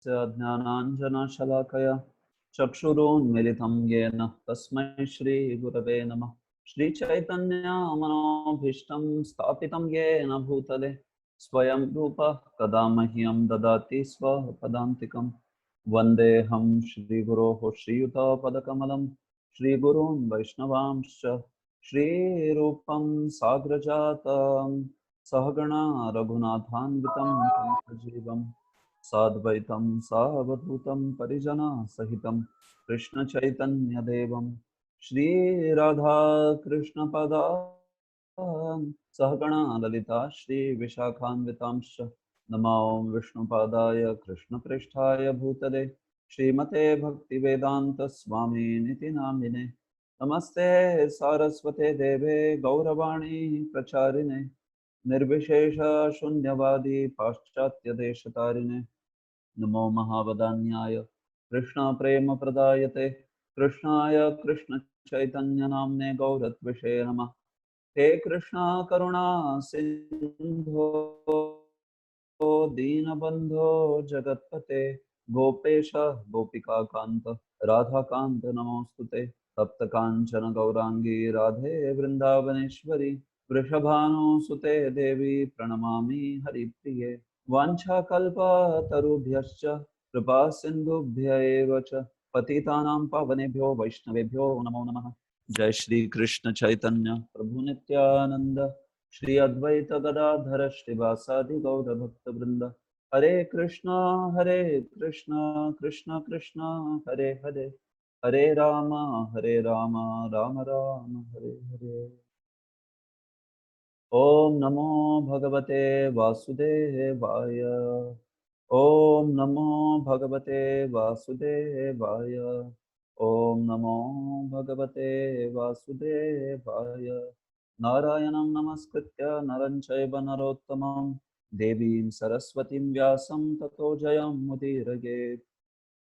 ज्ञानाञ्जनशलाकया चक्षुरुन्मिलितं येन तस्मै श्रीगुरवे नमः। श्रीचैतन्यमनोभीष्टं स्थापितं येन भूतले स्वयं रूपः कदा मह्यं ददाति स्वपदान्तिकं। वन्देऽहं श्रीगुरोः श्रीयुतपदकमलं श्रीगुरून् वैष्णवांश्च श्रीरूपं साग्रजातं सहगणा रघुनाथान्वितं तं सजीवं साद्वैतं सावधूतं परिजना सहितं कृष्णचैतन्यदेवं श्रीराधाकृष्णपदां सहगणा ललिता श्रीविशाखान्वितांश्च नमो विष्णुपादाय कृष्णप्रेष्ठाय भूतले श्रीमते भक्तिवेदान्तस्वामिनिति नामिने। नमस्ते सारस्वते देवे गौरवाणी प्रचारिणे निर्विशेष शून्यवादी पाश्चात्यदेशतारिणे। नमो महावदान्याय कृष्ण प्रेम प्रदायते कृष्णाय कृष्ण चैतन्य नामने गौरत्विषे नमः। हे कृष्णा करुणा सिंधो दीनबंधो जगत्पते गोपेश गोपिका कांत राधा कांत नमोस्तुते। तप्त कांचन गौरांगी राधे वृंदावनेश्वरी वृषभानुसुते देवी प्रणमामि हरिप्रिये। वाञ्छाकल्पतरुभ्यश्च कृपा सिन्धुभ्य एव च पतितानां पावनेभ्यो वैष्णवेभ्यो नमो नमः। जय श्री कृष्ण चैतन्य प्रभु नित्यानंद श्री अद्वैत गदाधर श्रीवासादि गौर भक्त वृंद। हरे कृष्णा कृष्ण कृष्ण हरे हरे हरे राम राम राम हरे हरे। ओम नमो भगवते वासुदेवाय। ओम नमो भगवते वासुदेवाय। ओम नमो भगवते वासुदेवाय। नारायणं नमस्कृत्य नरं चैव नरोत्तमं देवीं सरस्वतीं व्यासं ततो जयमुदीरयेत्।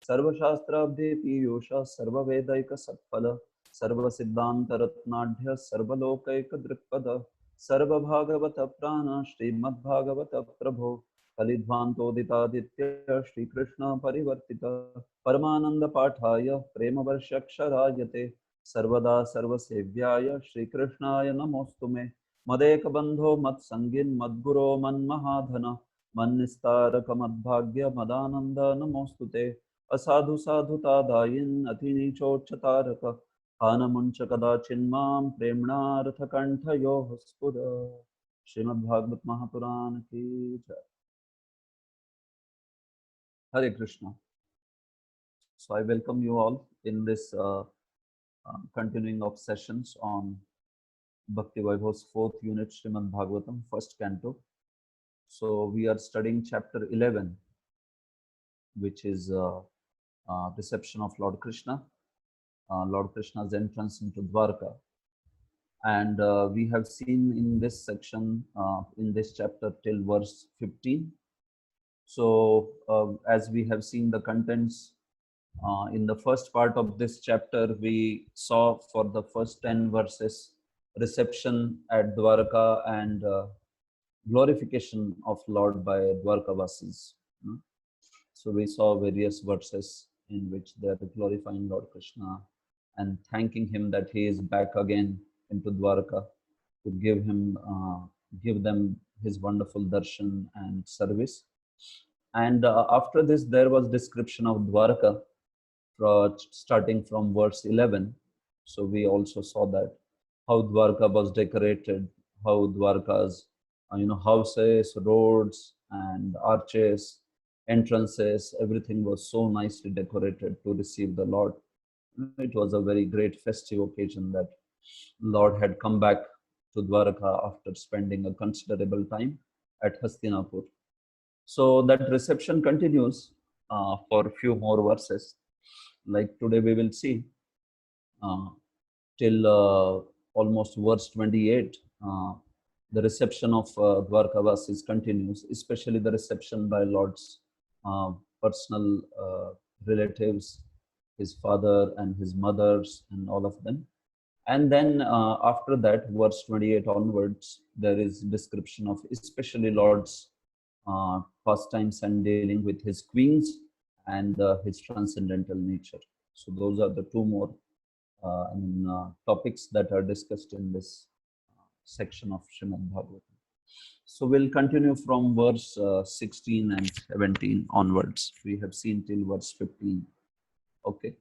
सर्वशास्त्राभ्यपीयूष सर्ववेदैकसत्फल सर्वसिद्धान्तरत्नाढ्य सर्वलोकैकदृक्पद सर्वभागवत प्राण श्रीमद्भागवत प्रभो कलिध्वान्तोदितादित्य श्रीकृष्ण परिवर्तित परमानंद पाठाय प्रेमवर्षक्षरायते सर्वदा सर्वसेव्याय श्रीकृष्णाय नमोऽस्तु मे। मदेकबन्धो मत्सङ्गिन् मद्गुरो मन्महाधन मन्निस्तारक मद्भाग्य मदानंद नमोऽस्तु ते। असाधु साधुता दायिन् अतिनीचोच्चतारक हानमुञ्च कदाचिन्मां प्रेम्णार्थकण्ठयोः स्फुर। श्रीमद्भागवत महापुराण की जय। Hare Krishna. So I welcome you all in this continuing of sessions on Bhakti Vaibhav's fourth unit, Srimad Bhagavatam, first canto. So we are studying chapter 11, which is reception of Lord Krishna, Lord Krishna's entrance into Dwarka. And we have seen in this section, in this chapter till verse 15. So as we have seen the contents in the first part of this chapter, we saw for the first 10 verses reception at Dwarka and glorification of Lord by Dwarkavasis. So we saw various verses in which they are glorifying Lord Krishna and thanking him that he is back again into Dwarka to give them his wonderful darshan and service. And after this, there was description of Dwarka starting from verse 11. So we also saw that how Dwarka was decorated, how Dwarka's houses, roads, and arches, entrances, everything was so nicely decorated to receive the Lord. It was a very great festive occasion that Lord had come back to Dwarka after spending a considerable time at Hastinapur. So that reception continues for a few more verses. Like today we will see till almost verse 28. The reception of Dwarkavasis continues, especially the reception by Lord's personal relatives, his father and his mothers and all of them. And then after that, verse 28 onwards, there is description of especially Lord's pastimes and dealing with his queens and his transcendental nature. So those are the two more topics that are discussed in this section of Srimad Bhagavatam. So we'll continue from verse 16 and 17 onwards. We have seen till verse 15. Okay.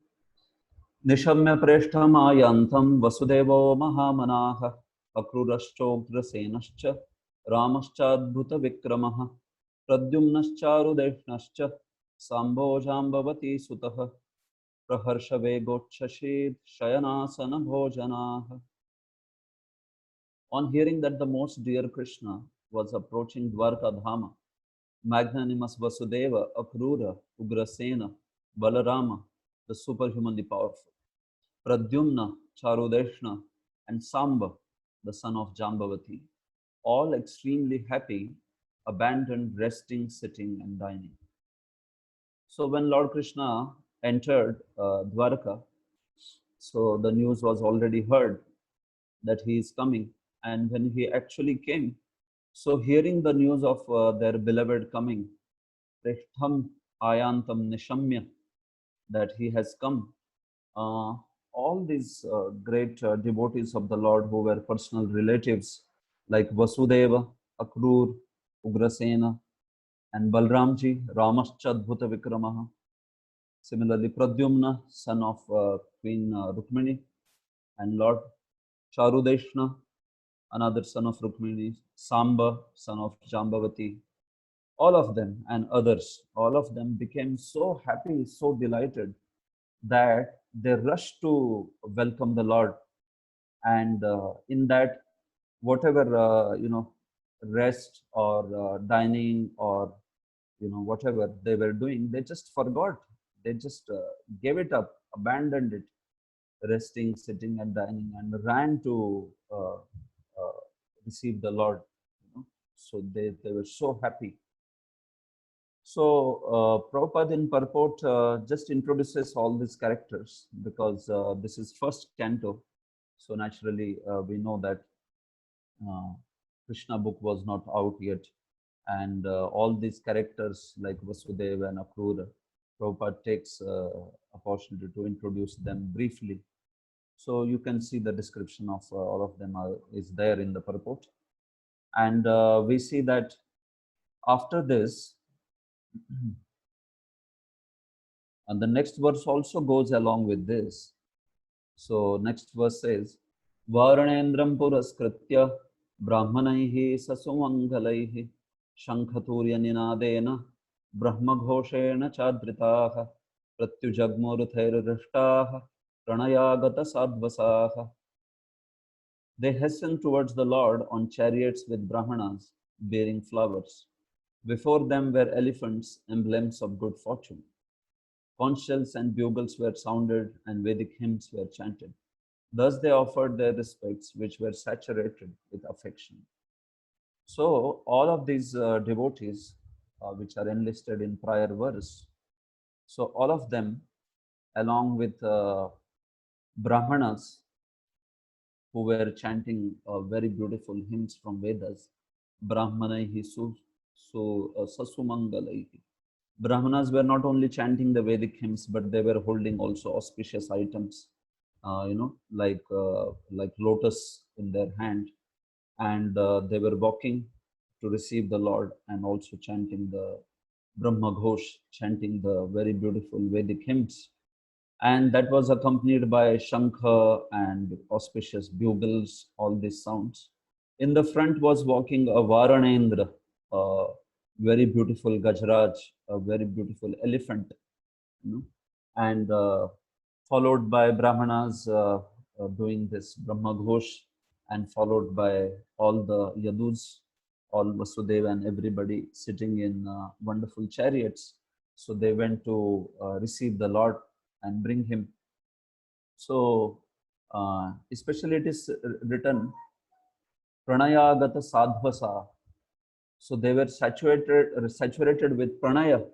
निशम्य प्रेष्ठमायान्तं वसुदेवो महामनाः अक्रूरश्चोग्रसेनश्च रामश्चाद्भुतविक्रमः प्रद्युम्नश्चारुदेष्णश्च साम्बो जाम्बवती सुतः प्रहर्षवेगोच्छ्वसेत् शयनासनभोजनाः. On hearing that the most dear Krishna was approaching Dwarka Dhama, magnanimous Vasudeva, Akrura, Ugrasena, Balarama, the superhumanly powerful, Pradyumna, Charudeshna, and Samba, the son of Jambavati, all extremely happy, abandoned resting, sitting, and dining. So when Lord Krishna entered Dwarka, so the news was already heard that he is coming. And when he actually came, so hearing the news of their beloved coming, Preshtham Ayantam Nishamya, that he has come, all these great devotees of the Lord who were personal relatives like Vasudeva, Akrur, Ugrasena, and Balramji, Ramaschadbhuta Vikramaha. Similarly, Pradyumna, son of Queen Rukmini, and Lord Charudeshna, another son of Rukmini, Samba, son of Jambavati, all of them and others, all of them became so happy, so delighted that they rushed to welcome the Lord. And in that, whatever, rest or dining or, whatever they were doing, they just forgot. They just gave it up, abandoned it, resting, sitting and dining, and ran to receive the Lord. So they were so happy. So Prabhupada in purport just introduces all these characters because this is first canto. So naturally we know that Krishna book was not out yet, and all these characters like Vasudeva and Akrura, Prabhupada takes opportunity to introduce them briefly. So you can see the description of all of them is there in the purport. And we see that after this, and the next verse also goes along with this. So next verse says, Varanendram puraskritya brahmanaihi sasumangalaihi shankhaturya ninadena brahmaghoshena chadritaha pratyujagmuruthairrishtaha pranayagata sadvasaha. They hasten towards the Lord on chariots with brahmanas bearing flowers. Before them were elephants, emblems of good fortune. Conch shells and bugles were sounded and Vedic hymns were chanted. Thus they offered their respects, which were saturated with affection. So all of these devotees, which are enlisted in prior verse, so all of them, along with Brahmanas, who were chanting very beautiful hymns from Vedas, Brahmanaihi Sasumangalaihi. Brahmanas were not only chanting the Vedic hymns, but they were holding also auspicious items, like lotus in their hand, and they were walking to receive the Lord and also chanting the Brahma Ghosh, chanting the very beautiful Vedic hymns. And that was accompanied by shankha and auspicious bugles, all these sounds. In the front was walking a Varanendra, a very beautiful Gajraj, a very beautiful elephant, and followed by Brahmanas doing this Brahma Ghosh, and followed by all the Yadus, all Vasudeva and everybody sitting in wonderful chariots. So they went to receive the Lord and bring him. So especially it is written Pranayagata Sadhvasa. So they were saturated with pranaya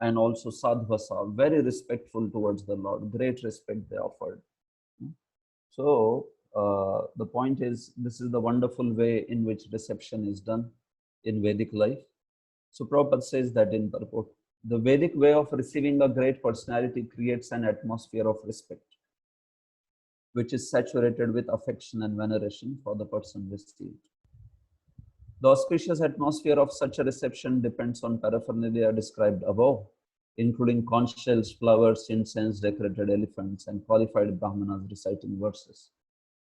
and also sadhvasa, very respectful towards the Lord, great respect they offered. So the point is, this is the wonderful way in which reception is done in Vedic life. So Prabhupada says that in purport, The Vedic way of receiving a great personality creates an atmosphere of respect, which is saturated with affection and veneration for the person received. The auspicious atmosphere of such a reception depends on paraphernalia described above, including conch shells, flowers, incense, decorated elephants, and qualified brahmanas reciting verses.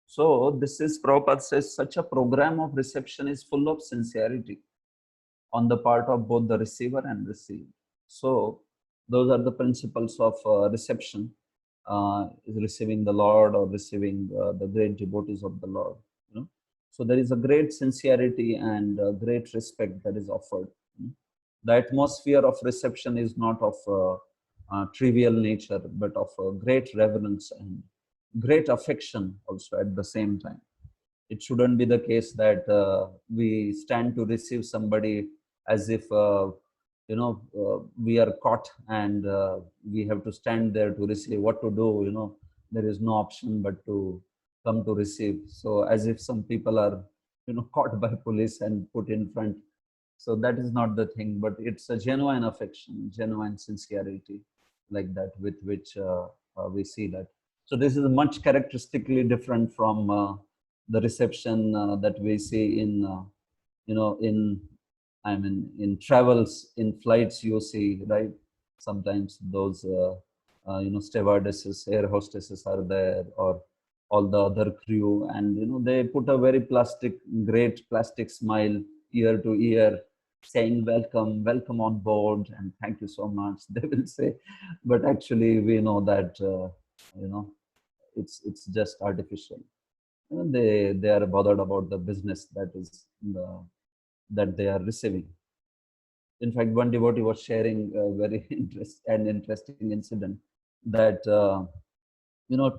So this is, Prabhupada says, such a program of reception is full of sincerity on the part of both the receiver and received. So those are the principles of reception, receiving the Lord or receiving the great devotees of the Lord. You know? So there is a great sincerity and great respect that is offered. The atmosphere of reception is not of trivial nature, but of great reverence and great affection also at the same time. It shouldn't be the case that we stand to receive somebody as if we are caught and we have to stand there to receive. What to do? There is no option but to come to receive. So as if some people are caught by police and put in front. So that is not the thing, but it's a genuine affection, genuine sincerity like that with which we see that. So this is much characteristically different from the reception that we see in in travels, in flights. You see, right? Sometimes those stewardesses, air hostesses are there, or all the other crew, and they put a very great plastic smile ear to ear, saying welcome on board, and thank you so much. They will say, but actually we know that it's just artificial. They are bothered about the business that they are receiving. In fact, one devotee was sharing a very interesting incident that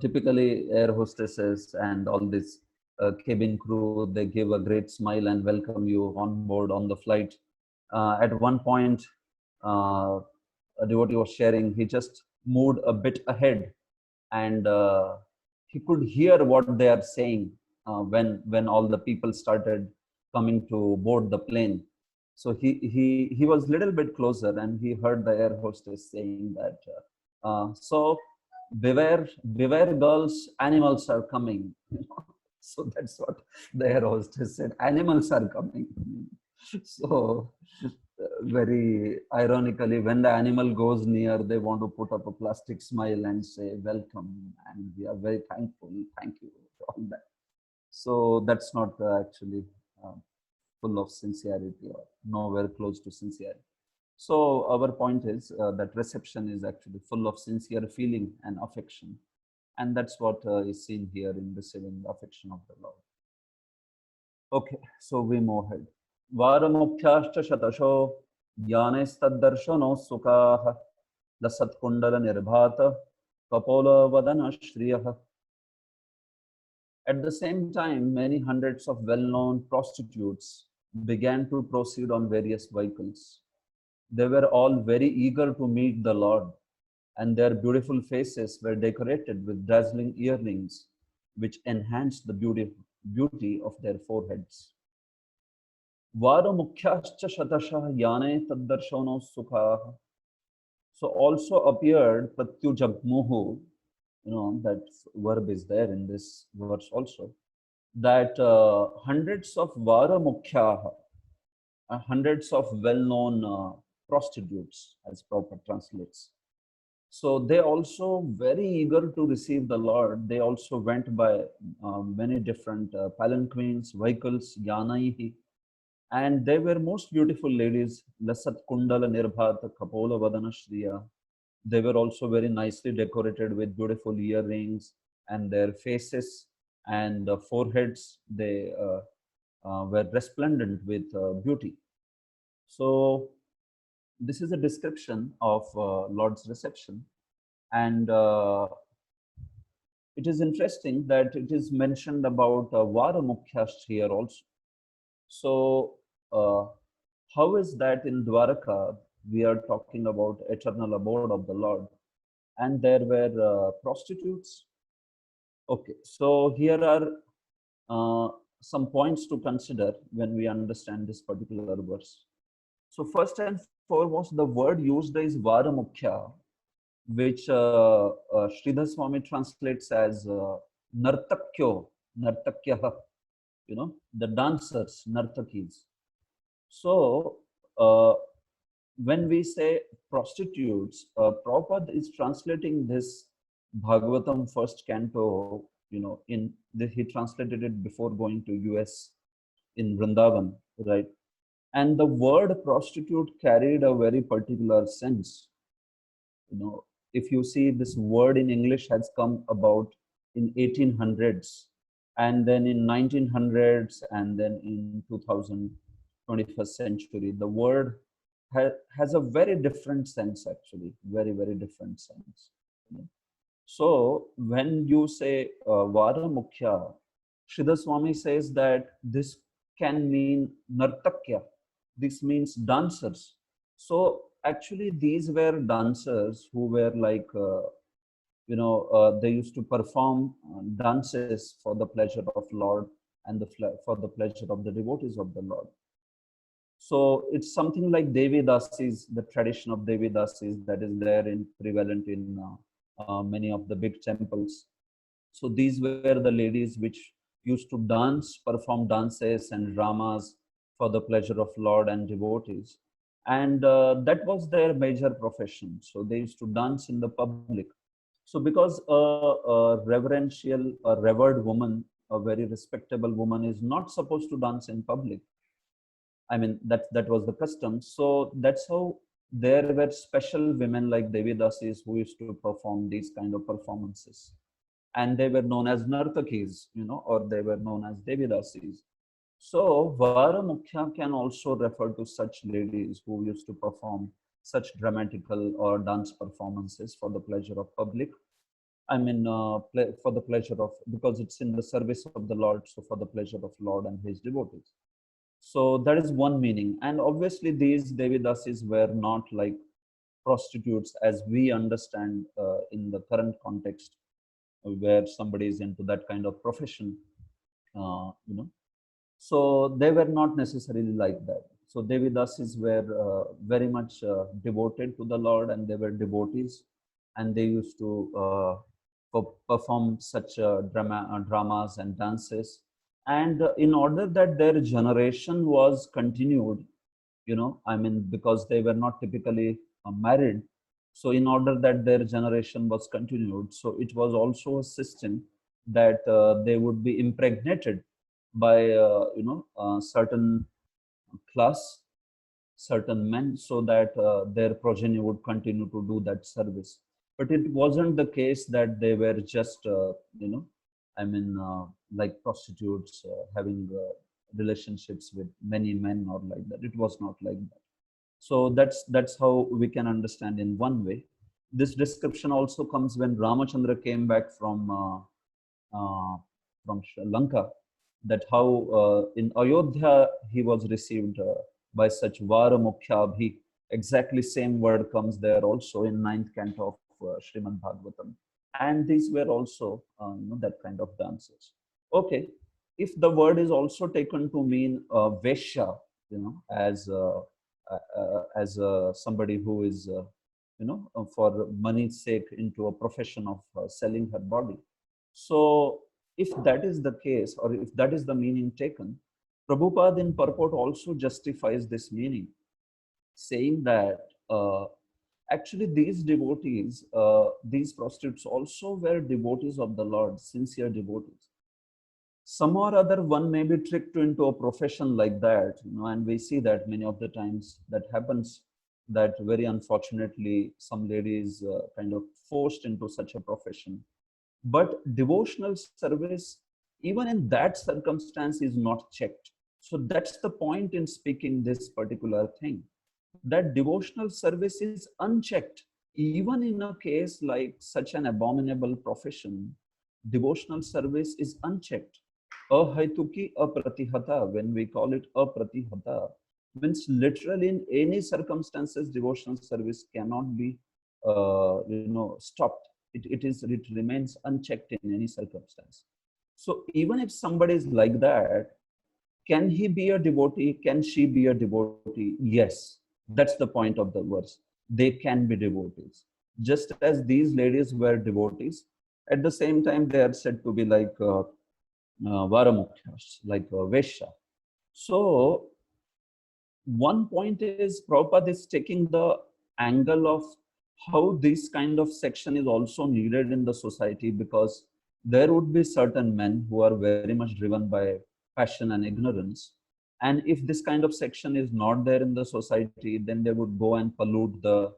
typically air hostesses and all this cabin crew, they give a great smile and welcome you on board on the flight. At one point, a devotee was sharing, he just moved a bit ahead, and he could hear what they are saying when all the people started coming to board the plane. So he was a little bit closer, and he heard the air hostess saying that, so beware girls, animals are coming. So that's what the air hostess said, animals are coming. So very ironically, when the animal goes near, they want to put up a plastic smile and say welcome, and we are very thankful, thank you for all that. So that's not actually full of sincerity, or nowhere close to sincerity. So our point is that reception is actually full of sincere feeling and affection, and that's what is seen here in receiving the affection of the Lord. Okay, so we move ahead. Varamukhyashcha shatasho jnanestaddarshano sukah lasat-kundala nirbhata kapola vadana shriyah. At the same time, many hundreds of well-known prostitutes began to proceed on various vehicles. They were all very eager to meet the Lord, and their beautiful faces were decorated with dazzling earrings, which enhanced the beauty of their foreheads. Varamukhyascha shatasha yane taddarshono sukha. So also appeared pratyujagmuhu, that verb is there in this verse also, that hundreds of Varamukhyah, hundreds of well-known prostitutes, as Prabhupada translates. So they also very eager to receive the Lord. They also went by many different palanquins, vehicles, yanaihi, and they were most beautiful ladies. Lasat kundala nirbhata kapola vadana shriya. They were also very nicely decorated with beautiful earrings, and their faces and foreheads, they were resplendent with beauty. So this is a description of Lord's reception, and it is interesting that it is mentioned about Varamukhyast here also. So how is that in Dwaraka we are talking about eternal abode of the Lord, and there were prostitutes? Okay, so here are some points to consider when we understand this particular verse. So first and foremost, the word used is Varamukhya, which Sridhar Swami translates as Nartakyo, Nartakya, the dancers, Nartakis. So when we say prostitutes, Prabhupada is translating this Bhagavatam first canto, he translated it before going to US in Vrindavan, right? And the word prostitute carried a very particular sense. If you see, this word in English has come about in 1800s, and then in 1900s, and then in 21st century, the word has a very different sense, actually, very, very different sense. So when you say Vara Mukhya, Sridhar Swami says that this can mean Nartakya. This means dancers. So actually these were dancers who were like, they used to perform dances for the pleasure of Lord and for the pleasure of the devotees of the Lord. So it's something like Devi Dasis, the tradition of Devi Dasis that is there in prevalent in many of the big temples. So these were the ladies which used to dance, perform dances and dramas for the pleasure of Lord and devotees. And that was their major profession. So they used to dance in the public. So because a reverential, a revered woman, a very respectable woman is not supposed to dance in public. I mean, that was the custom. So that's how there were special women like Devi Dasis who used to perform these kind of performances. And they were known as Nartakis, or they were known as Devi Dasis. So Vara Mukhya can also refer to such ladies who used to perform such dramatical or dance performances for the pleasure of public. I mean, for the pleasure of, because it's in the service of the Lord, so for the pleasure of Lord and his devotees. So that is one meaning. And obviously these Devi Dasis were not like prostitutes as we understand in the current context, where somebody is into that kind of profession, So they were not necessarily like that. So Devi Dasis were very much devoted to the Lord, and they were devotees, and they used to perform such dramas and dances. And in order that their generation was continued, I mean, because they were not typically married. So in order that their generation was continued, so it was also a system that they would be impregnated by, certain class, certain men, so that their progeny would continue to do that service. But it wasn't the case that they were just, like prostitutes having relationships with many men or like that. It was not like that. So that's how we can understand in one way. This description also comes when Ramachandra came back from Sri Lanka, that how in Ayodhya he was received by such Vara Mukhyabhi. Exactly same word comes there also in 9th canto of Srimad Bhagavatam. And these were also that kind of dances. Okay, if the word is also taken to mean Veshya, as somebody who is, for money's sake into a profession of selling her body. So if that is the case, or if that is the meaning taken, Prabhupada in purport also justifies this meaning, saying that actually these devotees, these prostitutes also were devotees of the Lord, sincere devotees. Some or other one may be tricked into a profession like that, and we see that many of the times that happens, that very unfortunately some ladies kind of forced into such a profession. But devotional service, even in that circumstance, is not checked. So that's the point in speaking this particular thing, that devotional service is unchecked. Even in a case like such an abominable profession, devotional service is unchecked. Ahaituki apratihata, when we call it apratihata, means literally in any circumstances, devotional service cannot be, stopped. It remains unchecked in any circumstance. So even if somebody is like that, Can he be a devotee? Can she be a devotee? Yes, that's the point of the verse. They can be devotees. Just as these ladies were devotees, at the same time, they are said to be like Varamukhyas, like Vesha. So one point is Prabhupada is taking the angle of how this kind of section is also needed in the society, because there would be certain men who are very much driven by passion and ignorance. And if this kind of section is not there in the society, then they would go and pollute the,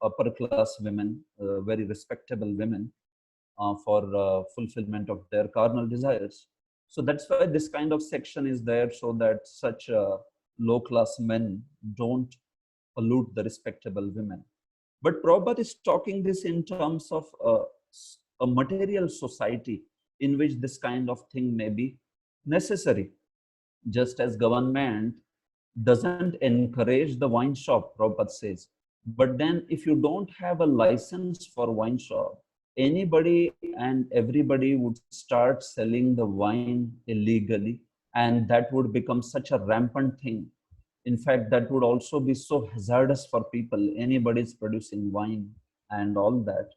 upper class women, very respectable women, for fulfillment of their carnal desires. So that's why this kind of section is there, so that such low class men don't pollute the respectable women. But Prabhupada is talking this in terms of a material society in which this kind of thing may be necessary. Just as government doesn't encourage the wine shop, Prabhupada says. But then if you don't have a license for wine shop, anybody and everybody would start selling the wine illegally, and that would become such a rampant thing. In fact, that would also be so hazardous for people. Anybody is producing wine and all that.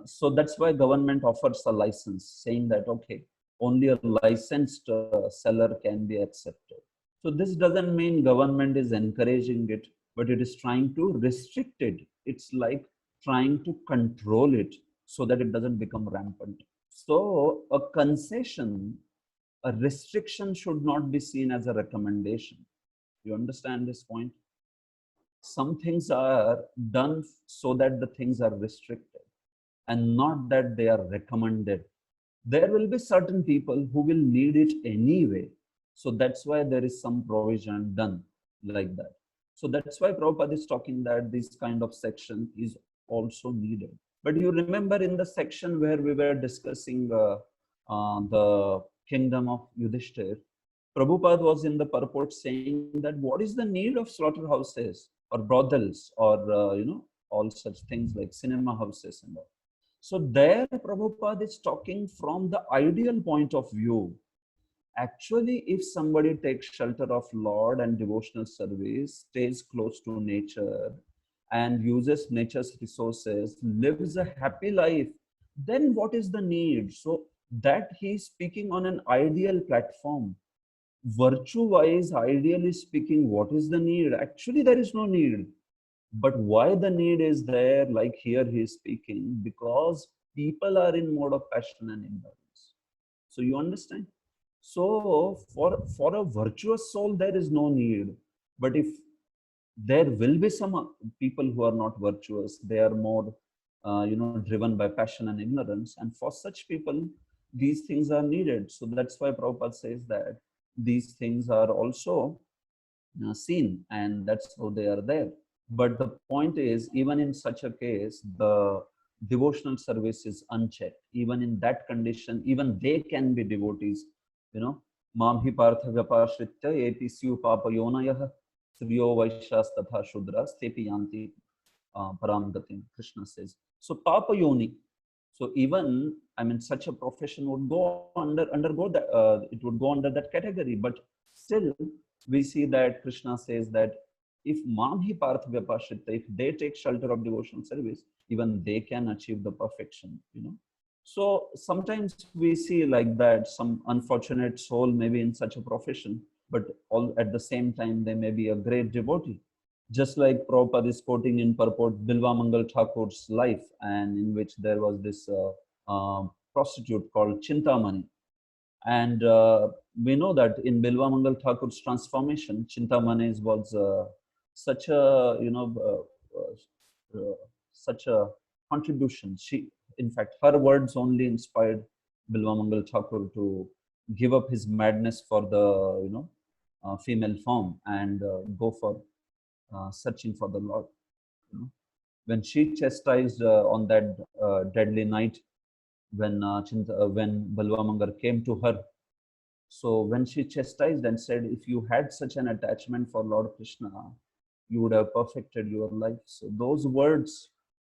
So that's why government offers a license, saying that, okay, only a licensed seller can be accepted. So this doesn't mean government is encouraging it, but it is trying to restrict it. It's like trying to control it so that it doesn't become rampant. So a concession, a restriction should not be seen as a recommendation. You understand this point? Some things are done so that the things are restricted and not that they are recommended. There will be certain people who will need it anyway. So that's why there is some provision done like that. So that's why Prabhupada is talking that this kind of section is also needed. But you remember in the section where we were discussing the kingdom of Yudhishthir, Prabhupada was in the purport saying that what is the need of slaughterhouses or brothels or, all such things like cinema houses and all. So there Prabhupada is talking from the ideal point of view. Actually, if somebody takes shelter of Lord and devotional service, stays close to nature and uses nature's resources, lives a happy life, then what is the need? So that he is speaking on an ideal platform. Virtue wise, ideally speaking, what is the need? Actually, there is no need. But why the need is there, like here he is speaking, because people are in mode of passion and ignorance. So you understand? So for a virtuous soul, there is no need. But if there will be some people who are not virtuous, they are more, driven by passion and ignorance. And for such people, these things are needed. So that's why Prabhupada says that these things are also seen, and that's how they are there. But the point is, even in such a case, the devotional service is unchecked. Even in that condition, even they can be devotees. Mamhi partha vyapashritya epcu papayonayah sriyo vaishas tatha shudras tepi yanti param gatim, Krishna says. So papayoni. So even, such a profession would undergo that, it would go under that category. But still, we see that Krishna says that if Mamhi Partha Vyapashita, if they take shelter of devotional service, even they can achieve the perfection, So sometimes we see like that some unfortunate soul may be in such a profession, but all at the same time, they may be a great devotee. Just like Prabhupada is quoting in purport Bilva Mangal Thakur's life, and in which there was this prostitute called Chintamani. And we know that in Bilva Mangal Thakur's transformation, Chintamani was such a, such a contribution. She, in fact, her words only inspired Bilva Mangal Thakur to give up his madness for the, female form and go for searching for the Lord. When she chastised on that deadly night, when Balwa Mangar came to her, so when she chastised and said, if you had such an attachment for Lord Krishna, you would have perfected your life. So those words,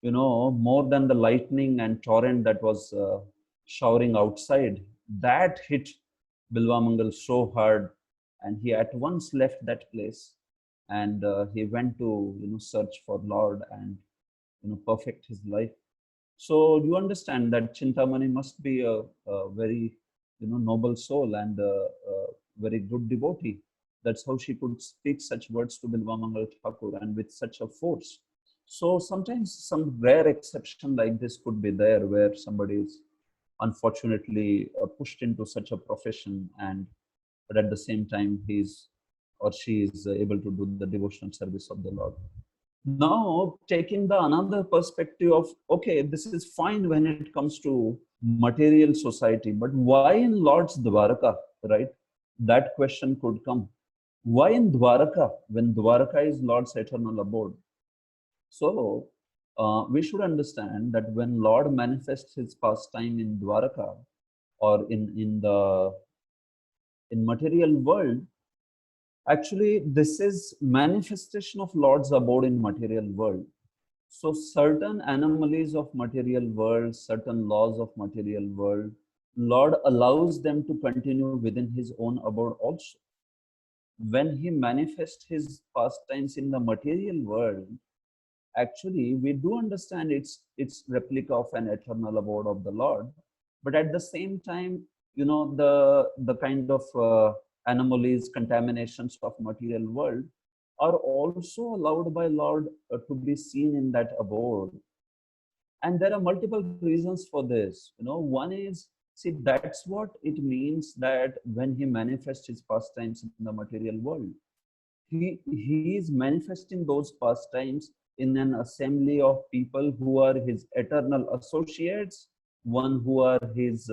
more than the lightning and torrent that was showering outside, that hit Bilva Mangal so hard and he at once left that place, and he went to search for Lord and perfect his life. So you understand that Chintamani must be a very noble soul and a very good devotee. That's how she could speak such words to Bilvamangal Thakur and with such a force. So sometimes some rare exception like this could be there, where somebody is unfortunately pushed into such a profession, and but at the same time he's or she is able to do the devotional service of the Lord. Now taking the another perspective of, okay, this is fine when it comes to material society, but why in Lord's Dwaraka, right? That question could come. Why in Dwaraka, when Dwaraka is Lord's eternal abode? So we should understand that when Lord manifests his pastime in Dwaraka, or in material world, actually this is manifestation of Lord's abode in material world. So certain anomalies of material world, certain laws of material world, Lord allows them to continue within his own abode also. When he manifests his pastimes in the material world, actually we do understand it's replica of an eternal abode of the Lord, but at the same time, the kind of anomalies, contaminations of material world are also allowed by Lord to be seen in that abode. And there are multiple reasons for this. One is, see, that's what it means that when he manifests his pastimes in the material world, he is manifesting those pastimes in an assembly of people who are his eternal associates, one who are his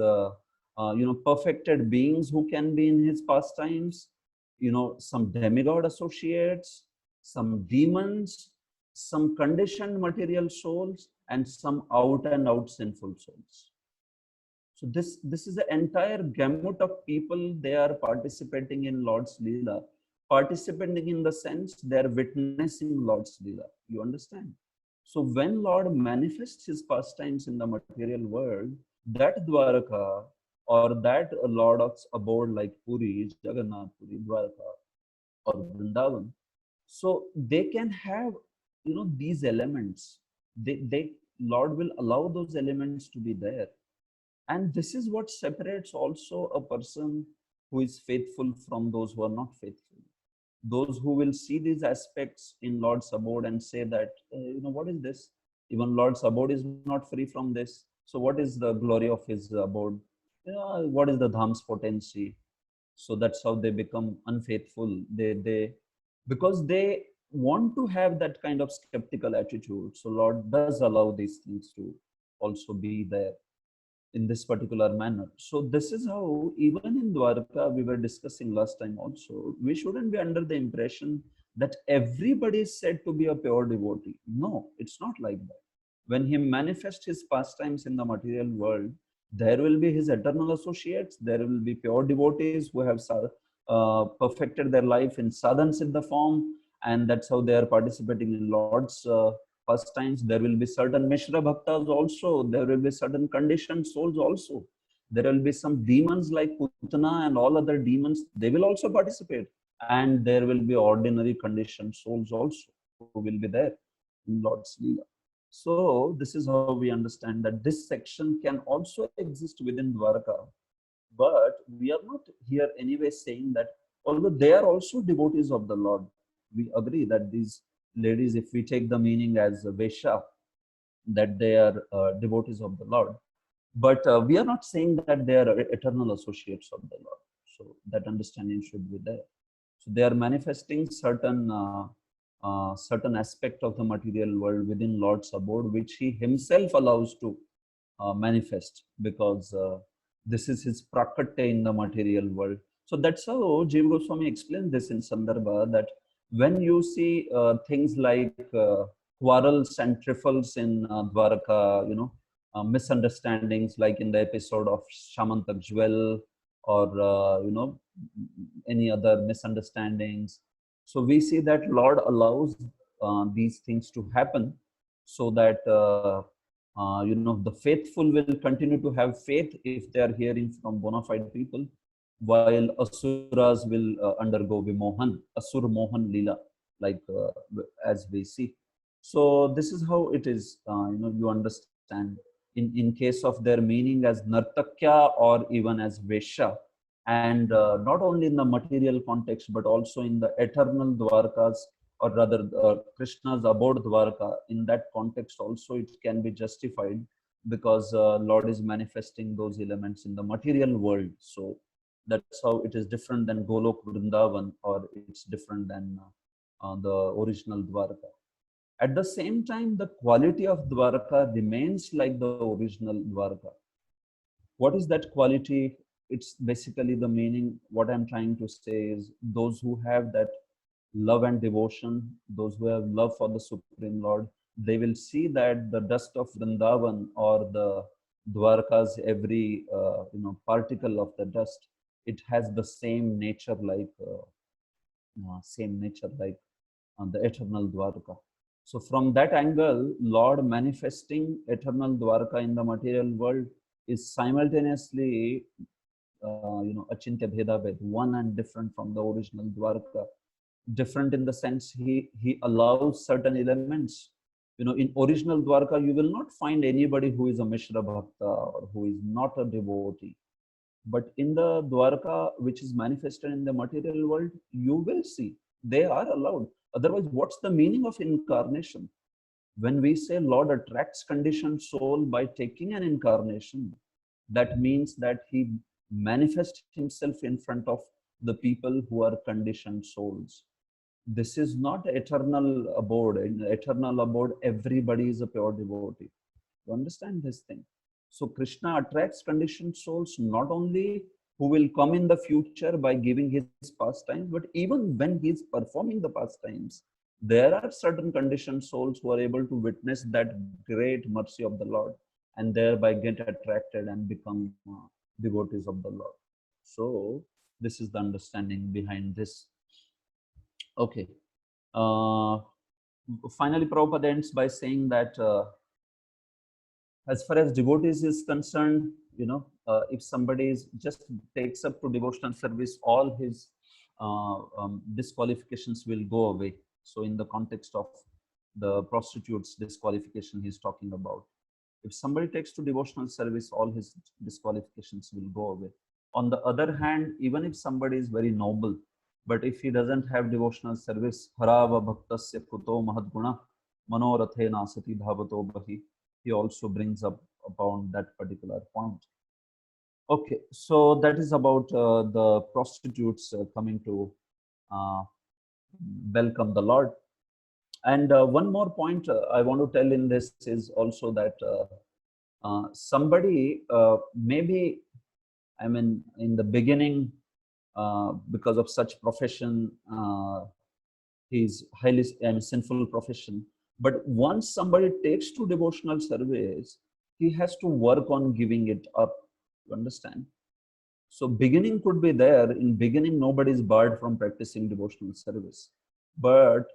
perfected beings who can be in his pastimes, some demigod associates, some demons, some conditioned material souls, and some out and out sinful souls. So this is the entire gamut of people. They are participating in Lord's Leela. Participating in the sense they are witnessing Lord's Leela. You understand? So when Lord manifests his pastimes in the material world, that Dwaraka or that Lord's abode like Puri, Jagannath Puri, Dwaraka or Vrindavan, so they can have these elements. They Lord will allow those elements to be there. And this is what separates also a person who is faithful from those who are not faithful. Those who will see these aspects in Lord's abode and say that, what is this? Even Lord's abode is not free from this. So what is the glory of his abode? What is the Dham's potency? So that's how they become unfaithful. Because they want to have that kind of skeptical attitude. So Lord does allow these things to also be there in this particular manner. So this is how, even in Dwaraka, we were discussing last time also, we shouldn't be under the impression that everybody is said to be a pure devotee. No, it's not like that. When he manifests his pastimes in the material world, there will be his eternal associates, there will be pure devotees who have perfected their life in sadhan siddha form, and that's how they are participating in Lord's pastimes. There will be certain Mishra Bhaktas also. There will be certain conditioned souls also. There will be some demons like Putana and all other demons. They will also participate. And there will be ordinary conditioned souls also who will be there in Lord's Leela. So this is how we understand that this section can also exist within Dwaraka. But we are not here anyway saying that, although they are also devotees of the Lord, we agree that these ladies, if we take the meaning as Vesha, that they are devotees of the Lord. But we are not saying that they are eternal associates of the Lord. So that understanding should be there. So they are manifesting certain certain aspect of the material world within Lord's abode, which he himself allows to manifest, because this is his prakatya in the material world. So that's how Jiva Goswami explained this in Sandarbha, that when you see things like quarrels and trifles in Dwaraka, misunderstandings like in the episode of Shamantak Jewel, or any other misunderstandings. So we see that Lord allows these things to happen, so that the faithful will continue to have faith if they are hearing from bona fide people. while asuras will undergo vimohan, asur mohan lila, like as we see. So this is how it is. You understand, in case of their meaning as nartakya or even as vesha, and not only in the material context but also in the eternal dwarkas, or rather Krishna's abode dwarka. In that context also it can be justified, because Lord is manifesting those elements in the material world. So that's how it is different than Golok Vrindavan, or it's different than the original Dwarka. At the same time, the quality of Dwarka remains like the original Dwarka. What is that quality? It's basically the meaning. What I'm trying to say is, those who have that love and devotion, those who have love for the Supreme Lord, they will see that the dust of Vrindavan, or the Dwarka's every particle of the dust, it has the same nature like the eternal Dwarka. So from that angle, Lord manifesting eternal Dwarka in the material world is simultaneously achintya bheda ved, one and different from the original Dwarka. Different in the sense he allows certain elements. In original Dwarka, you will not find anybody who is a Mishra Bhakta or who is not a devotee. But in the Dwarka, which is manifested in the material world, you will see they are allowed. Otherwise, what's the meaning of incarnation? When we say Lord attracts conditioned soul by taking an incarnation, that means that he manifests himself in front of the people who are conditioned souls. This is not eternal abode. In eternal abode, everybody is a pure devotee. You understand this thing? So Krishna attracts conditioned souls, not only who will come in the future by giving his pastimes, but even when he is performing the pastimes, there are certain conditioned souls who are able to witness that great mercy of the Lord, and thereby get attracted and become devotees of the Lord. So this is the understanding behind this. Okay. Finally, Prabhupada ends by saying that as far as devotees is concerned, if somebody just takes up to devotional service, all his disqualifications will go away. So in the context of the prostitutes disqualification he's talking about, if somebody takes to devotional service, all his disqualifications will go away. On the other hand, even if somebody is very noble, but if he doesn't have devotional service, harava bhaktasya kuto mahadguna manorathe nasati bhavato bahi, he also brings up upon that particular point. Okay, so that is about the prostitutes coming to welcome the Lord. And one more point I want to tell in this is also that somebody maybe, I mean, in the beginning, because of such profession, he's highly sinful profession. But once somebody takes to devotional service, he has to work on giving it up. You understand? So beginning could be there. In beginning, nobody is barred from practicing devotional service. But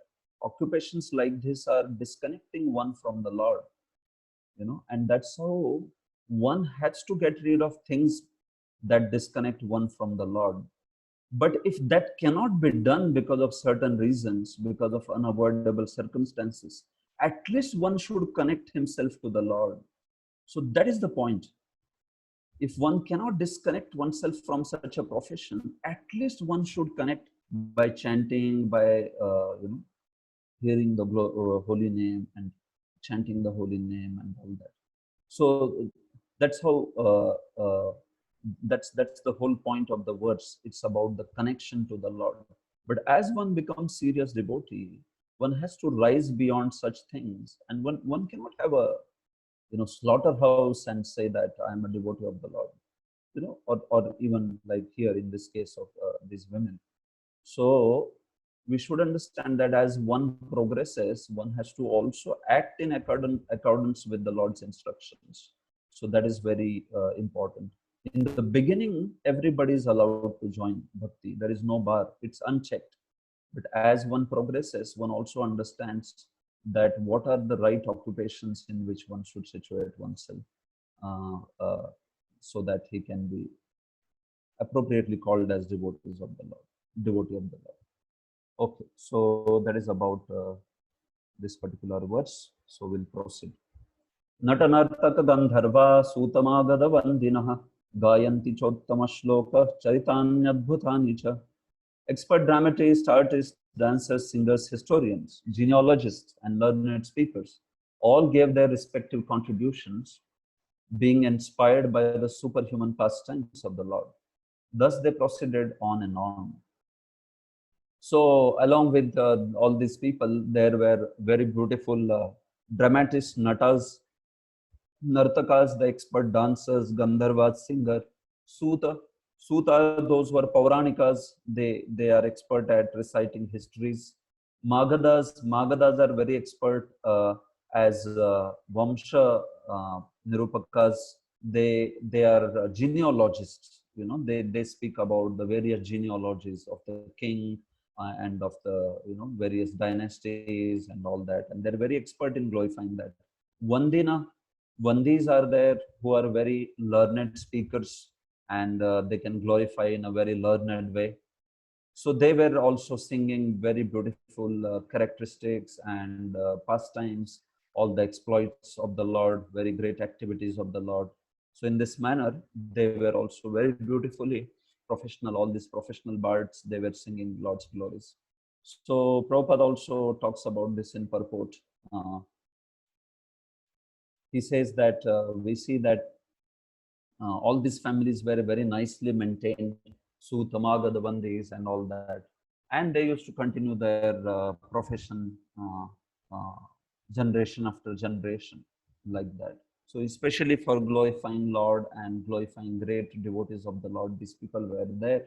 occupations like this are disconnecting one from the Lord. And that's how one has to get rid of things that disconnect one from the Lord. But if that cannot be done because of certain reasons, because of unavoidable circumstances, at least one should connect himself to the Lord. So that is the point. If one cannot disconnect oneself from such a profession, at least one should connect by chanting, by hearing the holy name and chanting the holy name and all that. So that's how that's the whole point of the verse. It's about the connection to the Lord. But as one becomes serious devotee, one has to rise beyond such things, and one cannot have a slaughterhouse and say that I am a devotee of the Lord, or even like here in this case of these women. So we should understand that as one progresses, one has to also act in accordance with the Lord's instructions. So that is very important. In the beginning, everybody is allowed to join bhakti. There is no bar. It's unchecked. But as one progresses, one also understands that what are the right occupations in which one should situate oneself, so that he can be appropriately called as devotees of the Lord, devotee of the Lord. Okay, so that is about this particular verse. So we'll proceed. Natanartaka Gandharva Sutamagada Vandinaha Gayanti Chottama Shloka Charitanyadbhutani cha. Expert dramatists, artists, dancers, singers, historians, genealogists, and learned speakers all gave their respective contributions, being inspired by the superhuman pastimes of the Lord. Thus they proceeded on and on. So along with all these people, there were very beautiful dramatists, natas, nartakas, the expert dancers, gandharvas, singer, suta. Suta, those were pauranikas, they are expert at reciting histories. Magadas are very expert as Vamsha Nirupakas. They are genealogists, they speak about the various genealogies of the king and of the various dynasties and all that, and they're very expert in glorifying that. Vandis are there who are very learned speakers, and they can glorify in a very learned way. So they were also singing very beautiful characteristics and pastimes, all the exploits of the Lord, very great activities of the Lord. So in this manner, they were also very beautifully professional, all these professional bards, they were singing Lord's glories. So Prabhupada also talks about this in purport. He says that we see that all these families were very nicely maintained, Sutamaga, the Vandis and all that. And they used to continue their profession uh, generation after generation like that. So especially for glorifying Lord and glorifying great devotees of the Lord, these people were there.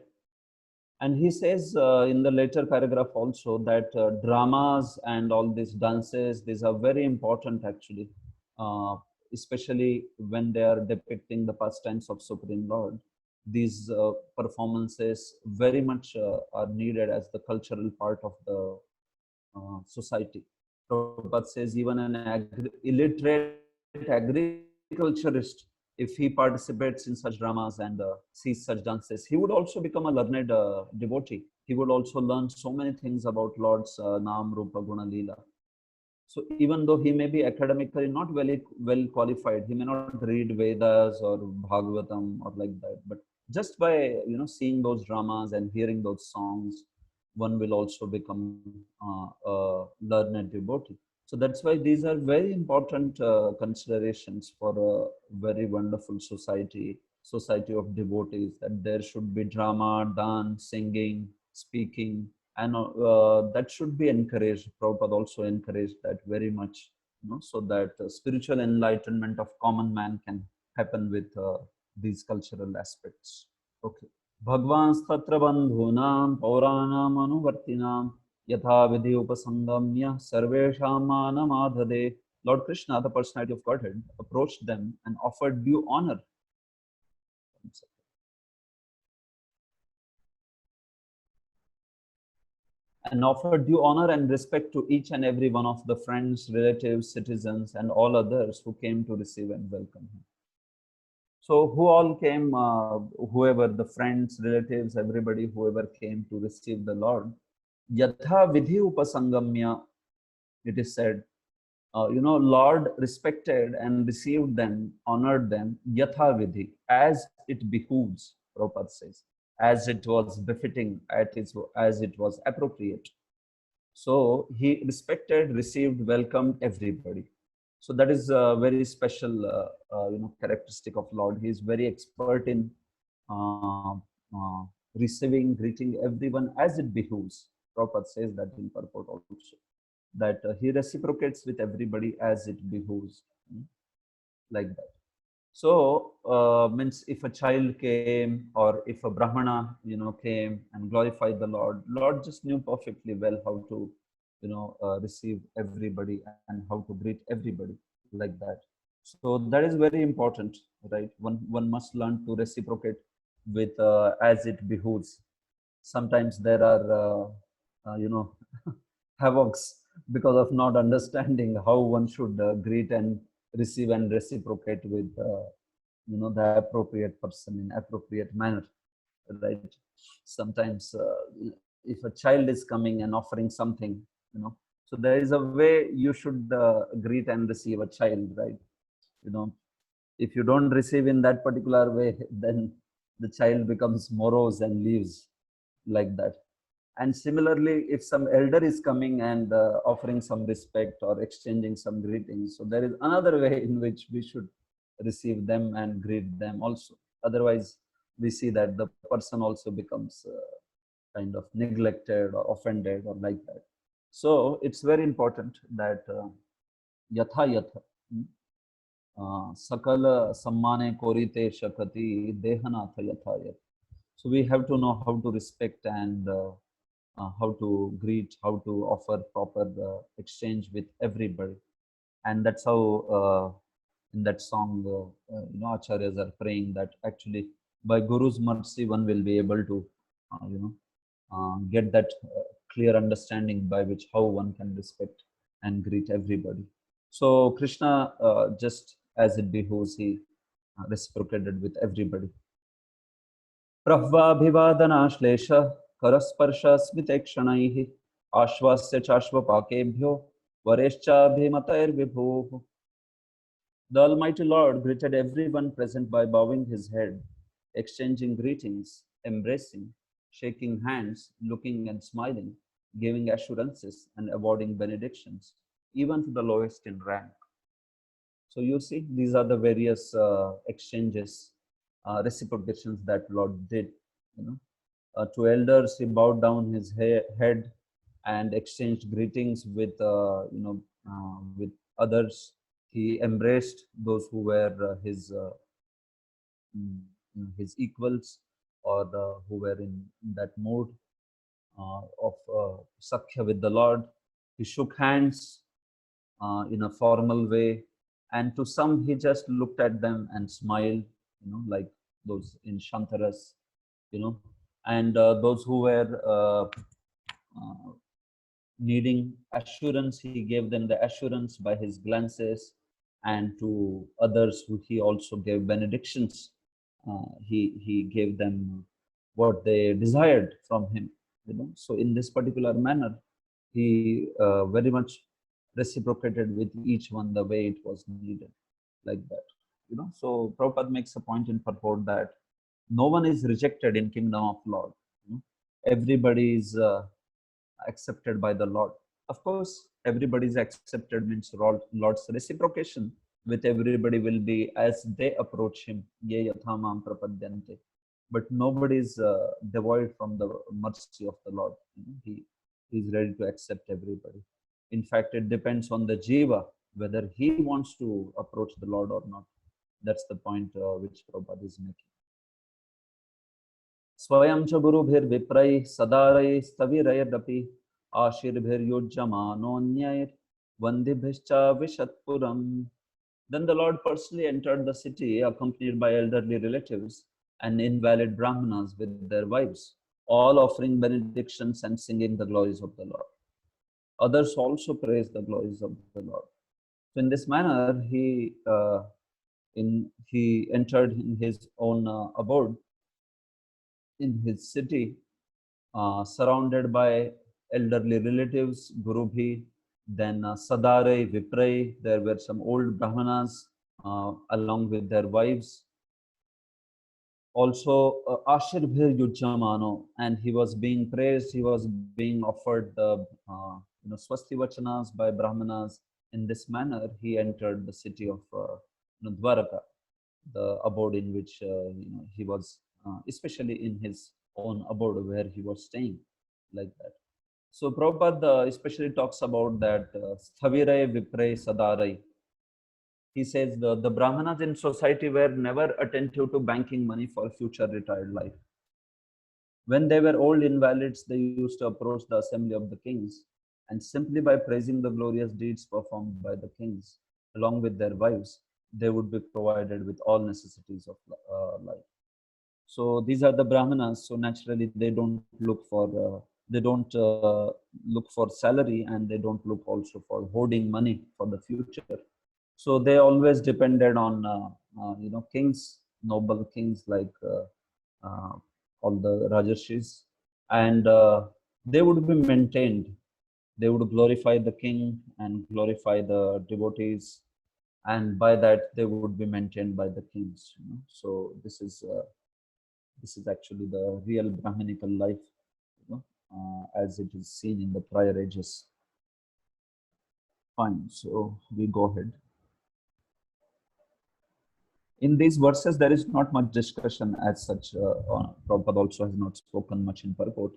And he says in the later paragraph also that dramas and all these dances, these are very important actually, especially when they are depicting the pastimes of Supreme Lord. These performances very much are needed as the cultural part of the society. Prabhupada says even an illiterate agriculturist, if he participates in such dramas and sees such dances, he would also become a learned devotee. He would also learn so many things about Lord's Nam, Rupa, Guna, Leela. So even though he may be academically not very well qualified, he may not read Vedas or Bhagavatam or like that, but just by seeing those dramas and hearing those songs, one will also become a learned devotee. So that's why these are very important considerations for a very wonderful society of devotees, that there should be drama, dance, singing, speaking, and that should be encouraged. Prabhupada also encouraged that very much, so that spiritual enlightenment of common man can happen with these cultural aspects. Okay. Bhagvanstatra bandhunam pauranam anuvartinam yatha vidhi upasangamya sarvesham manamadhade. Lord Krishna, the personality of Godhead, approached them and offered due honor. And offered due honor and respect to each and every one of the friends, relatives, citizens, and all others who came to receive and welcome him. So who all came, whoever, the friends, relatives, everybody, whoever came to receive the Lord, yatha vidhi upasangamya, it is said, Lord respected and received them, honored them, yatha vidhi, as it behooves, Prabhupada says, as it was befitting, as it was appropriate. So he respected, received, welcomed everybody. So that is a very special, characteristic of Lord. He is very expert in uh, receiving, greeting everyone as it behooves. Prabhupada says that in purport also, that he reciprocates with everybody as it behooves, like that. So means if a child came or if a Brahmana, came and glorified the Lord, Lord just knew perfectly well how to, receive everybody and how to greet everybody like that. So that is very important, right? One must learn to reciprocate with as it behooves. Sometimes there are, havocs because of not understanding how one should greet and receive and reciprocate with the appropriate person in appropriate manner, right? Sometimes if a child is coming and offering something, so there is a way you should greet and receive a child, right? You know, if you don't receive in that particular way, then the child becomes morose and leaves like that. And similarly, if some elder is coming and offering some respect or exchanging some greetings, so there is another way in which we should receive them and greet them also. Otherwise, we see that the person also becomes kind of neglected or offended or like that. So it's very important that yatha yatha sakala sammane korite shakati dehanatha yatha yatha. So we have to know how to respect and how to greet, how to offer proper exchange with everybody. And that's how in that song, acharyas are praying that actually by Guru's mercy, one will be able to, get that clear understanding by which how one can respect and greet everybody. So Krishna, just as it behooves, he reciprocated with everybody. प्रह्वाभिवादनाश्लेष करस्पर्श स्मितेक्षणैः आश्वास्य चाश्वपाकेभ्यो वरेश्चाभिमतैर्विभुः. The Almighty Lord greeted everyone present by bowing his head, exchanging greetings, embracing, shaking hands, looking and smiling, giving assurances and awarding benedictions, even to the lowest in rank. So you see, these are the various exchanges, reciprocations that Lord did. To elders, he bowed down his head and exchanged greetings with, with others. He embraced those who were his equals or who were in that mood of sakhya with the Lord. He shook hands in a formal way, and to some he just looked at them and smiled, like those in Shantaras, and those who were needing assurance, he gave them the assurance by his glances, and to others who he also gave benedictions. He gave them what they desired from him. So in this particular manner, he very much reciprocated with each one the way it was needed, like that. So Prabhupada makes a point in purport that no one is rejected in kingdom of Lord. Everybody is accepted by the Lord. Of course, everybody is accepted means Lord's reciprocation with everybody will be as they approach him. Ye yathamam prapadyante. But nobody is devoid from the mercy of the Lord. He is ready to accept everybody. In fact, it depends on the jiva whether he wants to approach the Lord or not. That's the point which Prabhupada is making. Swayam cha gurubhir sadarai stavirayadapi ashirбhir vandibhischa vishatpuram. Then the Lord personally entered the city accompanied by elderly relatives and invalid brahmanas with their wives, all offering benedictions and singing the glories of the Lord. Others also praised the glories of the Lord. So in this manner, he entered in his own abode in his city, surrounded by elderly relatives, Gurubhi, then Sadare, Viprai. There were some old brahmanas along with their wives. Also, Ashirbhir Yujamano, and he was being praised. He was being offered the Swasti Vachanas by brahmanas. In this manner, he entered the city of Dwaraka, the abode in which he was, especially in his own abode where he was staying, like that. So Prabhupada especially talks about that Sthavirai Viprai Sadarai. He says the brahmanas in society were never attentive to banking money for future retired life. When they were old invalids, they used to approach the assembly of the kings, and simply by praising the glorious deeds performed by the kings, along with their wives, they would be provided with all necessities of life. So these are the brahmanas. So naturally, they don't look for salary, and they don't look also for hoarding money for the future. So they always depended on kings, noble kings like all the Rajarshis, and they would be maintained. They would glorify the king and glorify the devotees, and by that they would be maintained by the kings. So this is actually the real Brahminical life, as it is seen in the prior ages. Fine, so we go ahead. In these verses, there is not much discussion as such. Prabhupada also has not spoken much in purport,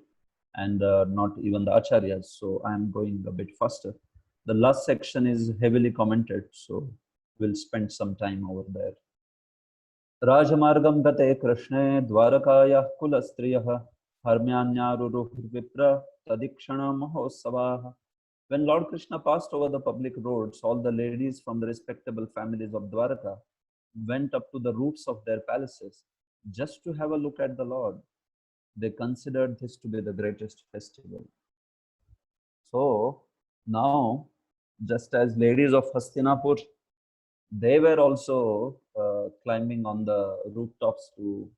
and not even the acharyas. So I am going a bit faster. The last section is heavily commented, so we'll spend some time over there. Rajamargam gate krishne dwarakaya kulastriyah harmyanyaruruh tadikshana mahosavah. When Lord Krishna passed over the public roads, all the ladies from the respectable families of Dwaraka went up to the roofs of their palaces just to have a look at the Lord. They considered this to be the greatest festival. So now, just as ladies of Hastinapur, they were also climbing on the rooftops to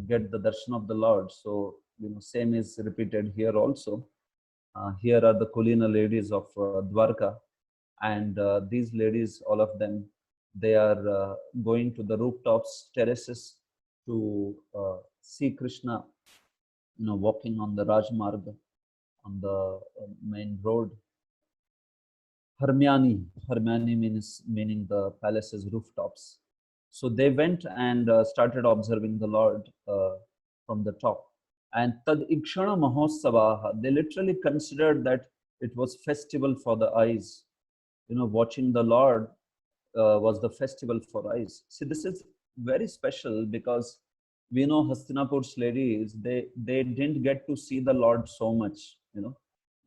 get the darshan of the Lord. So, same is repeated here also. Here are the Kulina ladies of Dwarka, and these ladies, all of them, they are going to the rooftops, terraces to see Krishna, walking on the Rajmarga, on the main road. Harmyani meaning the palace's rooftops. So they went and started observing the Lord from the top. And tad ikshana mahosavaha, they literally considered that it was festival for the eyes. Watching the Lord was the festival for eyes. See, this is very special because we know Hastinapur's ladies, they didn't get to see the Lord so much.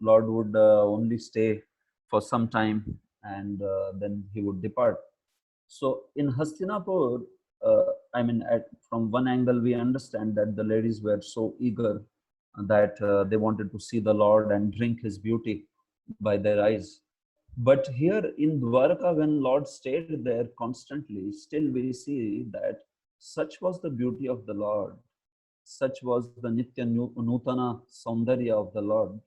Lord would only stay for some time, and then he would depart. So in Hastinapur, from one angle, we understand that the ladies were so eager that they wanted to see the Lord and drink his beauty by their eyes. But here in Dwarka, when Lord stayed there constantly, still we see that such was the beauty of the Lord, such was the Nitya Nutana Saundarya of the Lord,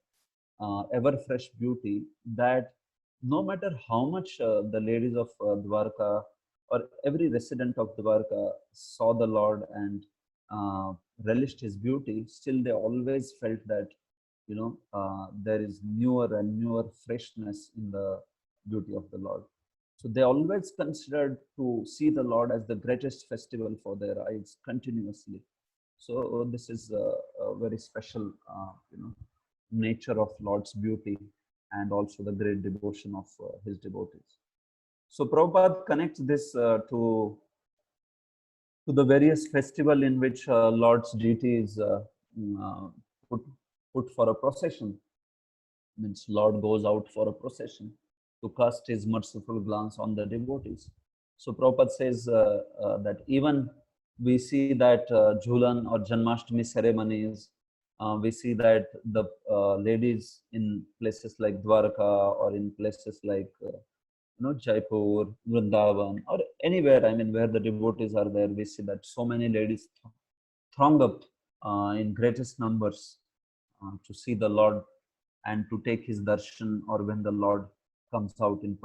ever fresh beauty, that no matter how much the ladies of Dwarka or every resident of Dwarka saw the Lord and relished his beauty, still they always felt that there is newer and newer freshness in the beauty of the Lord. So they always considered to see the Lord as the greatest festival for their eyes continuously. So this is a very special, nature of Lord's beauty, and also the great devotion of his devotees. So Prabhupada connects this to the various festival in which Lord's deity is put for a procession. Means Lord goes out for a procession to cast his merciful glance on the devotees. So Prabhupada says that even we see that Jhulan or Janmashtami ceremonies, we see that the ladies in places like Dwarka or in places like Jaipur, Vrindavan, or anywhere, where the devotees are there, we see that so many ladies throng up in greatest numbers to see the Lord and to take his darshan, or when the Lord comes out in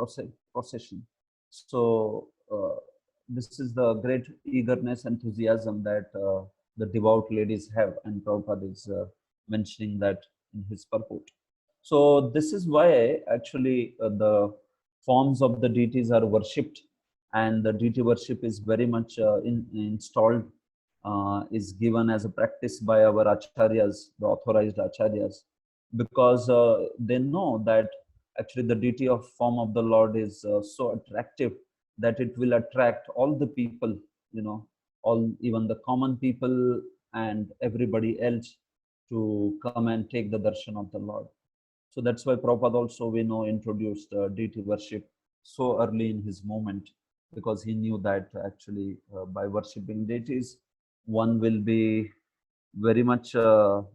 procession. So this is the great eagerness, enthusiasm that the devout ladies have, and Prabhupada is mentioning that in his purport. So this is why actually the forms of the deities are worshipped, and the deity worship is very much installed, is given as a practice by our acharyas, the authorized acharyas, because they know that actually the deity of form of the Lord is so attractive that it will attract all the people, even the common people and everybody else to come and take the darshan of the Lord. So that's why Prabhupada also, we know, introduced deity worship so early in his movement, because he knew that actually by worshipping deities, one will be very much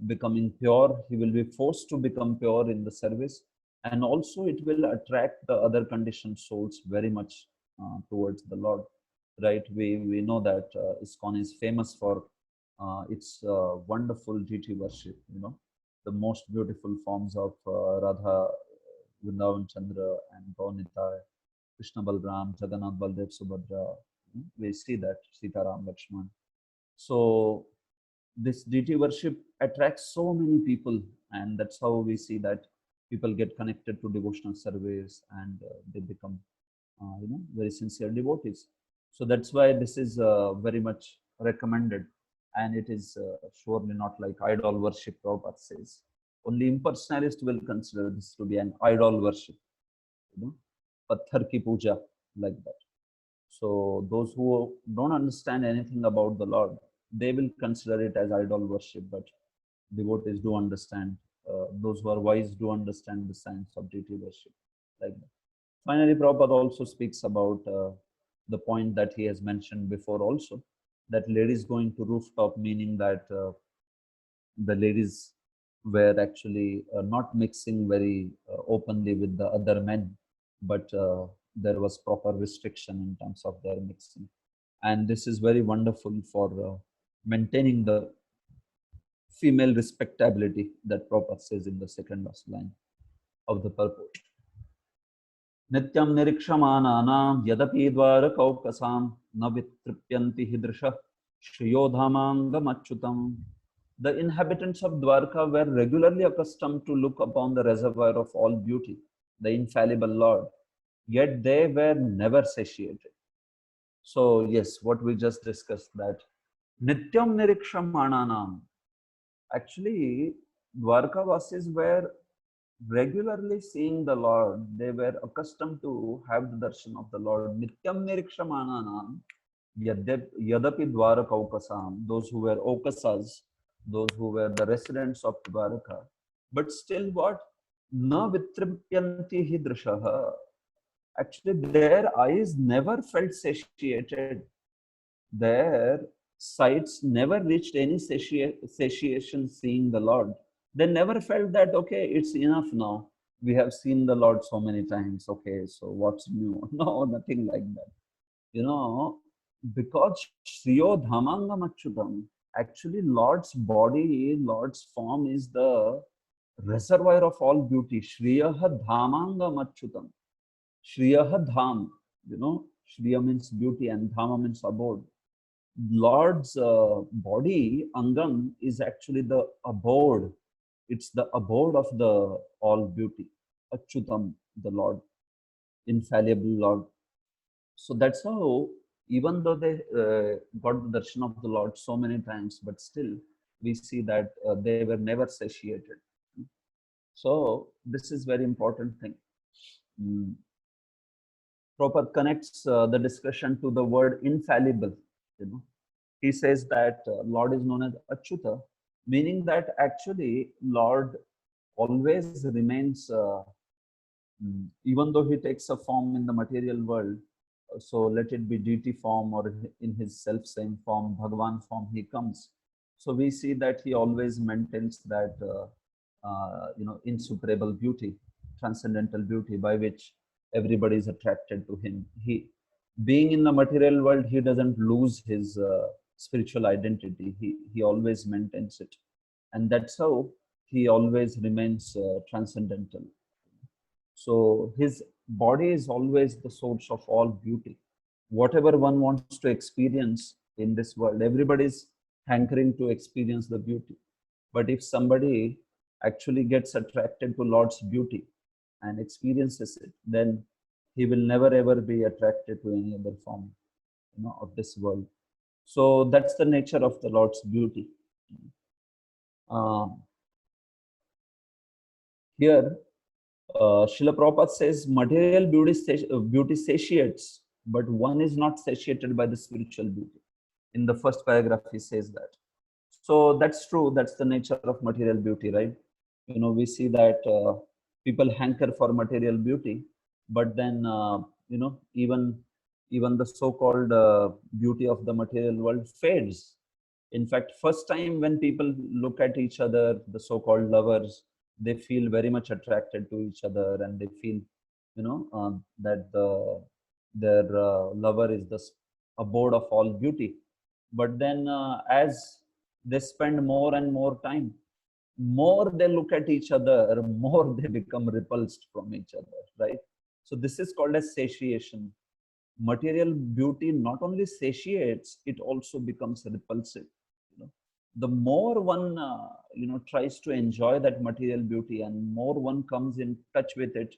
becoming pure. He will be forced to become pure in the service, and also it will attract the other conditioned souls very much towards the Lord. Right? We know that ISKCON is famous for It's wonderful deity worship, the most beautiful forms of Radha, Vrindavan Chandra, and Gaunita, Krishna Balram, Jagannath Baldev Subhadra. We see that Sita Ram Lakshman. So this deity worship attracts so many people, and that's how we see that people get connected to devotional service, and they become very sincere devotees. So that's why this is very much recommended, and it is surely not like idol worship. Prabhupada says only impersonalist will consider this to be an idol worship, patthar ki puja, like that. So those who don't understand anything about the Lord, they will consider it as idol worship. But devotees do understand. Those who are wise do understand the science of deity worship, like that. Finally, Prabhupada also speaks about the point that he has mentioned before also, that ladies going to rooftop, meaning that the ladies were actually not mixing very openly with the other men, but there was proper restriction in terms of their mixing. And this is very wonderful for maintaining the female respectability that Prabhupada says in the second last line of the purport. Nityam nirikshamaanam yadapi dvarakauksam na vitripyanti hidrisha shriyodhamangam achyutam. The inhabitants of Dwarka were regularly accustomed to look upon the reservoir of all beauty, the infallible Lord, yet they were never satiated. So yes, what we just discussed, that Nityam nirikshamananam. Actually, Dwarkavasis were regularly seeing the Lord. They were accustomed to have the darshan of the Lord. Nityam nirikshamananam yadapi dwarakaukasam. Those who were okasas, those who were the residents of Dwaraka. But still what? Na vitripyanti hidrishaha. Actually, their eyes never felt satiated. Their sights never reached any satiation seeing the Lord. They never felt that, okay, it's enough now. We have seen the Lord so many times. Okay, so what's new? No, nothing like that. Because Shriyo Dhamangam Achyutam, actually Lord's body, Lord's form is the reservoir of all beauty. Shriyaha Dhamangam Achyutam. Shriyaha Dham, Shriya means beauty and Dhama means abode. Lord's body, Angam, is actually the abode. It's the abode of the all beauty. Achyutam, the Lord, infallible Lord. So that's how, even though they got the darshan of the Lord so many times, but still we see that they were never satiated. So this is very important thing. Prabhupada connects the discussion to the word infallible. He says that Lord is known as Achyuta, meaning that actually Lord always remains, even though he takes a form in the material world, so let it be deity form or in his self-same form, Bhagavan form, he comes. So we see that he always maintains that, insuperable beauty, transcendental beauty by which everybody is attracted to him. He, being in the material world, he doesn't lose his spiritual identity. He always maintains it. And that's how he always remains transcendental. So his body is always the source of all beauty. Whatever one wants to experience in this world, everybody is hankering to experience the beauty. But if somebody actually gets attracted to Lord's beauty and experiences it, then he will never ever be attracted to any other form, of this world. So that's the nature of the Lord's beauty. Here, Srila Prabhupada says material beauty satiates, but one is not satiated by the spiritual beauty. In the first paragraph, he says that. So that's true. That's the nature of material beauty, right? We see that people hanker for material beauty, but then, even the so-called beauty of the material world fades. In fact, first time when people look at each other, the so-called lovers, they feel very much attracted to each other, and they feel, that their lover is the abode of all beauty. But then, as They spend more and more time. More they look at each other, more they become repulsed from each other, right? So this is called as satiation. Material beauty not only satiates, it also becomes repulsive. You know, the more one tries to enjoy that material beauty, and more one comes in touch with it,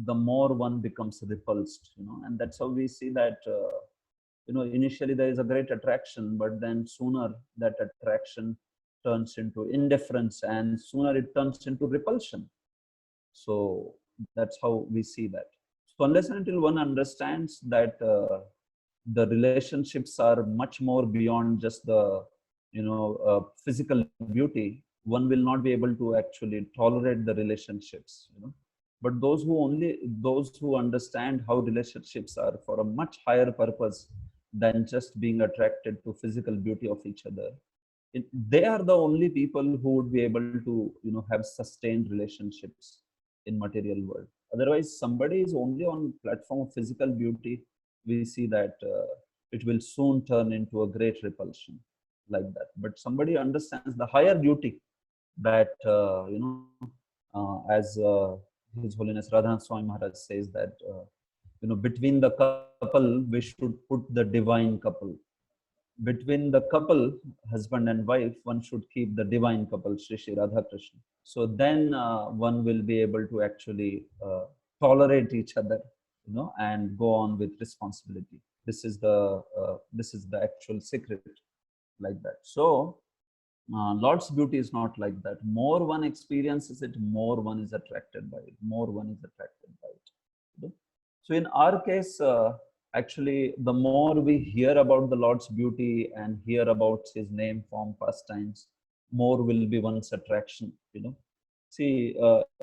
the more one becomes repulsed. And that's how we see that. Initially there is a great attraction, but then sooner that attraction turns into indifference, and sooner it turns into repulsion. So that's how we see that. So unless and until one understands that the relationships are much more beyond just the physical beauty, one will not be able to actually tolerate the relationships. But those who understand how relationships are for a much higher purpose than just being attracted to physical beauty of each other, they are the only people who would be able to have sustained relationships in material world. Otherwise, somebody is only on platform of physical beauty, we see that it will soon turn into a great repulsion like that. But somebody understands the higher beauty, that as His Holiness Radhanath Swami Maharaj says that between the couple we should put the divine couple. Between the couple, husband and wife, one should keep the divine couple, Sri Sri Radha Krishna. So then one will be able to actually tolerate each other, and go on with responsibility. This is the actual secret, like that. So Lord's beauty is not like that. More one experiences it, more one is attracted by it. More one is attracted by it. So in our case, actually, the more we hear about the Lord's beauty and hear about His name, form, pastimes, more will be one's attraction. See,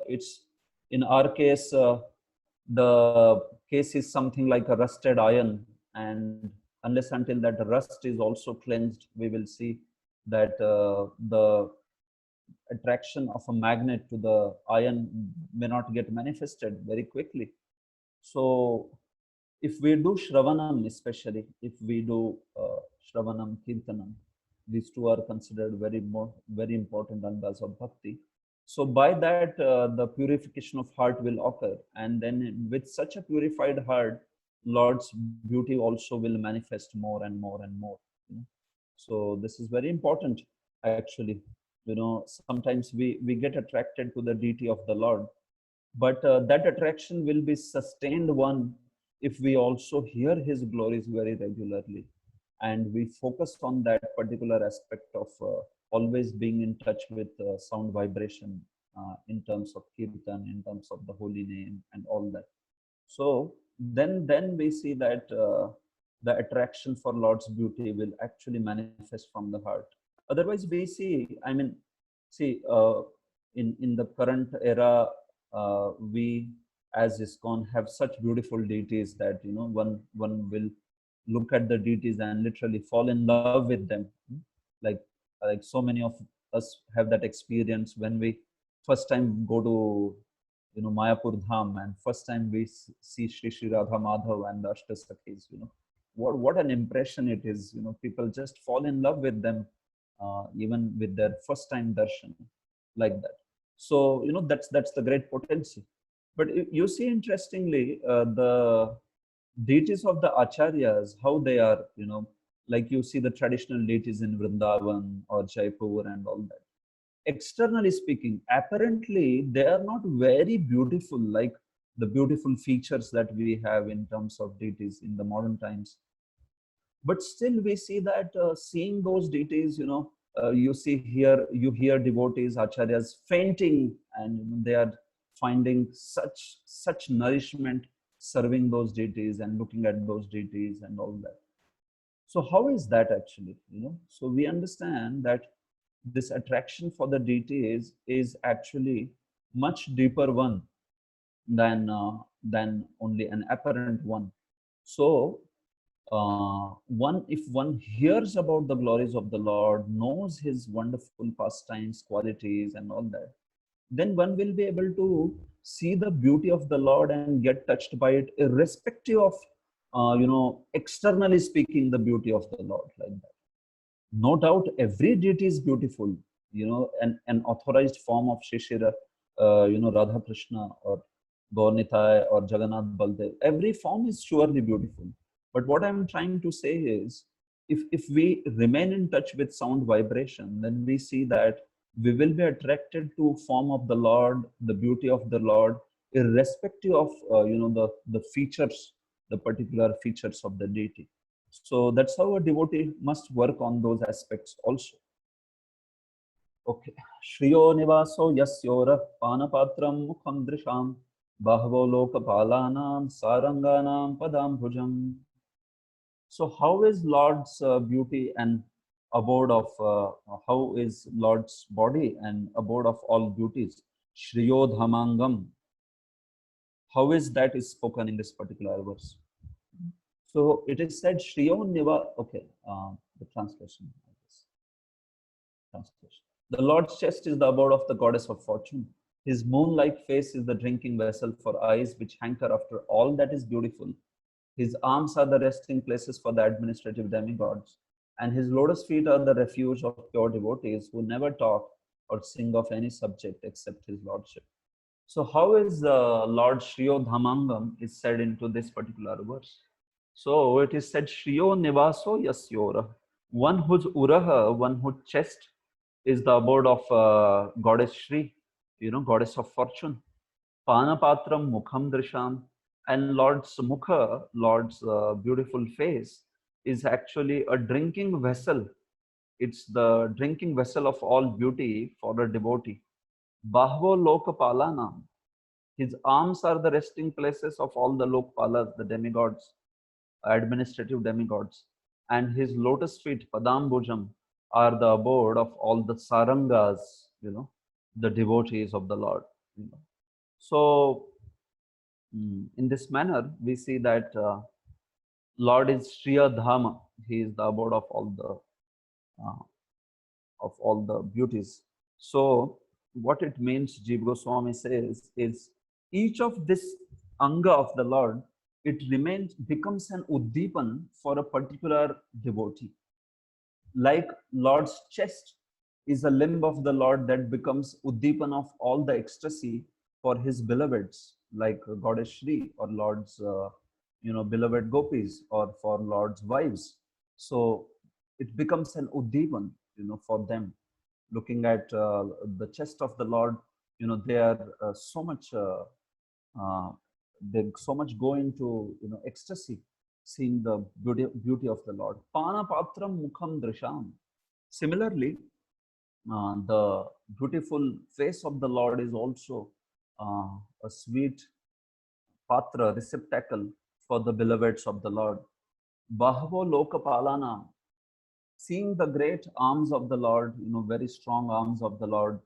it's in our case, the case is something like a rusted iron, and unless until that rust is also cleansed, we will see that the attraction of a magnet to the iron may not get manifested very quickly. So if we do Shravanam, especially if we do Shravanam, Kirtanam, these two are considered very important angas of bhakti. So by that, the purification of heart will occur. And then with such a purified heart, Lord's beauty also will manifest more and more and more. So this is very important, actually. Sometimes we get attracted to the deity of the Lord, but that attraction will be sustained one if we also hear His glories very regularly, and we focus on that particular aspect of always being in touch with sound vibration, in terms of kirtan, in terms of the holy name and all that. So then we see that the attraction for Lord's beauty will actually manifest from the heart. Otherwise, we see, in the current era, we as ISKCON have such beautiful deities that one will look at the deities and literally fall in love with them. Like so many of us have that experience when we first time go to Mayapur Dham, and first time we see Sri Sri Radha Madhav and the Ashtasakhis. What an impression it is. People just fall in love with them, even with their first time darshan, like that. So that's the great potency. But you see, interestingly, the deities of the acharyas, how they are, like you see the traditional deities in Vrindavan or Jaipur and all that. Externally speaking, apparently they are not very beautiful, like the beautiful features that we have in terms of deities in the modern times. But still we see that seeing those deities, you hear devotees, acharyas fainting, and they are finding such nourishment serving those deities and looking at those deities and all that. So how is that actually? So we understand that this attraction for the deities is actually much deeper one than only an apparent one. So if one hears about the glories of the Lord, knows His wonderful pastimes, qualities and all that, then one will be able to see the beauty of the Lord and get touched by it, irrespective of externally speaking the beauty of the Lord, like that. No doubt, every deity is beautiful. An authorized form of Shishira, Radha Krishna or Gaurnitai or Jagannath Baldev. Every form is surely beautiful. But what I'm trying to say is, if we remain in touch with sound vibration, then we see that we will be attracted to form of the Lord, the beauty of the Lord, irrespective of the features, the particular features of the deity. So that's how a devotee must work on those aspects also. Okay. Shriyo nivaso yasyora panapatram mukham drisham bahavo lokapalanam saranganam padambhujam. So how is Lord's beauty and abode of, how is Lord's body and abode of all beauties? Shriyo dhamangam. How is that is spoken in this particular verse? So it is said Shriyo niva. Okay, the translation. Translation. The Lord's chest is the abode of the goddess of fortune. His moon-like face is the drinking vessel for eyes which hanker after all that is beautiful. His arms are the resting places for the administrative demigods, and his lotus feet are the refuge of pure devotees who never talk or sing of any subject except his lordship. So how is Lord Shriyo Dhamangam is said into this particular verse? So it is said Shriyo Nivaso Yasyora, one whose uraha, one whose chest is the abode of goddess Shri, goddess of fortune. Panapatram Mukham Drisham, and Lord's Mukha, Lord's beautiful face, is actually a drinking vessel. It's the drinking vessel of all beauty for a devotee. Bahvo Lokapalanam. His arms are the resting places of all the Lokpalas, the demigods, administrative demigods. And his lotus feet, Padambujam, are the abode of all the Sarangas, the devotees of the Lord. So, in this manner, we see that Lord is Shriya Dhama. He is the abode of all the beauties. So, what it means, Jiva Goswami says, is each of this anga of the Lord, it becomes an uddipan for a particular devotee. Like Lord's chest is a limb of the Lord that becomes uddipan of all the ecstasy for his beloveds, like Goddess Shri or Lord's, beloved gopis, or for Lord's wives. So it becomes an uddipan, for them. Looking at the chest of the Lord, they are so much. They so much go into ecstasy, seeing the beauty of the Lord. Pana patram mukham drisham. Similarly, the beautiful face of the Lord is also a sweet patra, receptacle for the beloveds of the Lord. Bahavo lokapalana. Seeing the great arms of the Lord, very strong arms of the Lord,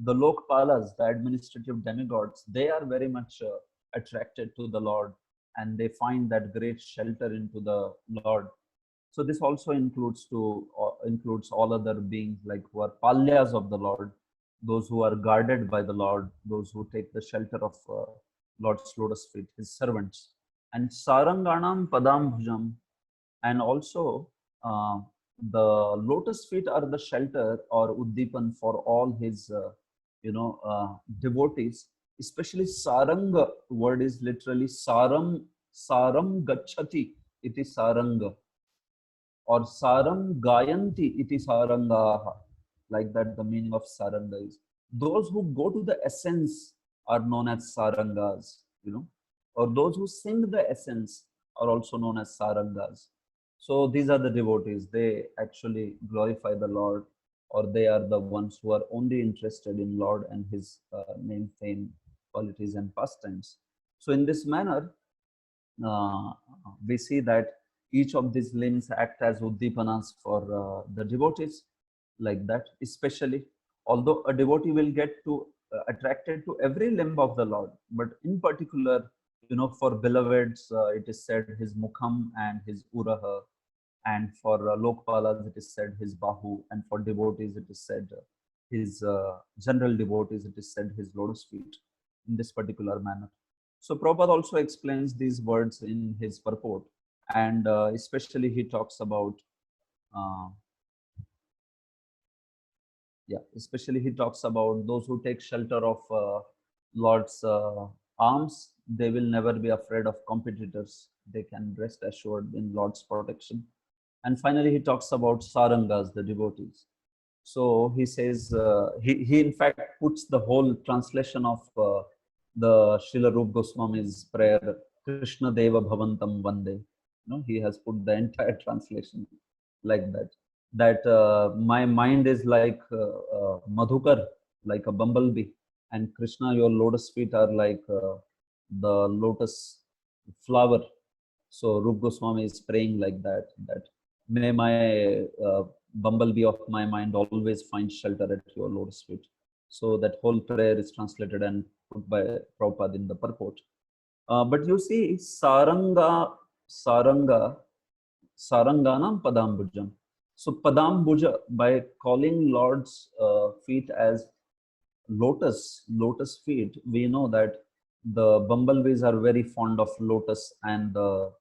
the Lokpalas, the administrative demigods, they are very much attracted to the Lord, and they find that great shelter into the Lord. So this also includes all other beings, like who are palyas of the Lord, those who are guarded by the Lord, those who take the shelter of Lord's lotus feet, his servants. And Saranganam Padambhujam, and also the lotus feet are the shelter or uddipan for all his devotees. Especially saranga word is literally saram gachati, it is saranga, or saram gayanti, it is sarangaha. Like that, the meaning of saranga is those who go to the essence are known as sarangas, or those who sing the essence are also known as sarangas. So these are the devotees. They actually glorify the Lord, or they are the ones who are only interested in Lord and his name, fame, qualities, and pastimes. So in this manner, we see that each of these limbs act as uddipanas for the devotees, like that. Especially, although a devotee will get to attracted to every limb of the Lord, but in particular, for beloveds, it is said his mukham and his uraha, and for Lokpalas it is said his bahu, and for devotees it is said his general devotees it is said his lotus feet, in this particular manner. So Prabhupada also explains these words in his purport, and especially he talks about Yeah, especially he talks about those who take shelter of Lord's arms. They will never be afraid of competitors. They can rest assured in Lord's protection. And finally, he talks about sarangas, the devotees. So he says, he in fact puts the whole translation of the Srila Rup Goswami's prayer, Krishna Deva Bhavantam Vande. He has put the entire translation like that. That my mind is like Madhukar, like a bumblebee, and Krishna, your lotus feet are like the lotus flower. So Rup Goswami is praying like that, that may my bumblebee of my mind always find shelter at your lotus feet. So that whole prayer is translated and put by Prabhupada in the purport. But you see, Saranga, Saranganam Padambujam. So Padambuja, by calling Lord's feet as lotus feet, we know that the bumblebees are very fond of lotus and the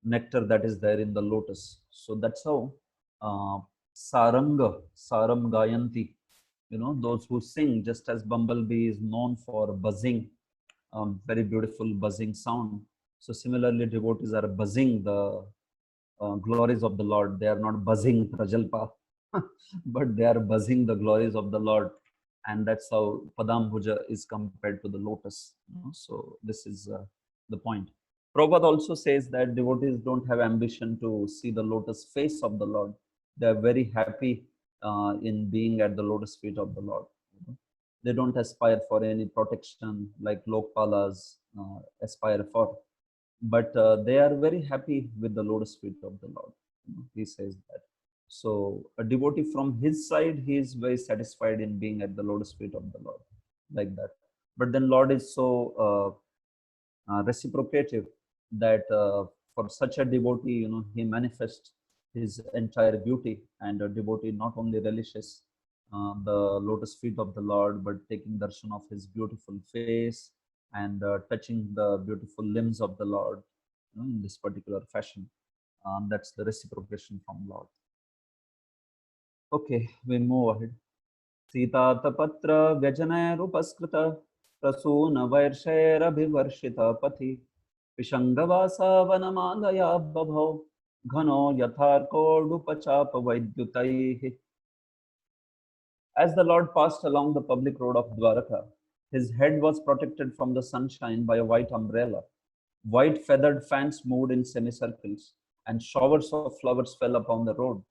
nectar that is there in the lotus. So that's how Saram Gayanti, those who sing, just as bumblebee is known for buzzing, very beautiful buzzing sound. So similarly, devotees are buzzing the glories of the Lord. They are not buzzing Prajalpa, but they are buzzing the glories of the Lord. And that's how Padambuja is compared to the lotus. So this is the point. Prabhupada also says that devotees don't have ambition to see the lotus face of the Lord. They are very happy in being at the lotus feet of the Lord. They don't aspire for any protection like Lokpalas aspire for, but they are very happy with the lotus feet of the Lord. He says that. So a devotee from his side, he is very satisfied in being at the lotus feet of the Lord, like that. But then Lord is so reciprocative that for such a devotee, he manifests his entire beauty, and a devotee not only relishes the lotus feet of the Lord, but taking darshan of his beautiful face and touching the beautiful limbs of the Lord in this particular fashion. That's the reciprocation from Lord. Okay, we move ahead. Sitatapatra Vyajanairupaskruta Prasuna Vairshayarabhivarshita Pati Vishangavasa Vanamalaya Babho Ghano Yatharkodupachapa Vaidyutaihi. As the Lord passed along the public road of Dwaraka, his head was protected from the sunshine by a white umbrella. White feathered fans moved in semicircles, and showers of flowers fell upon the road.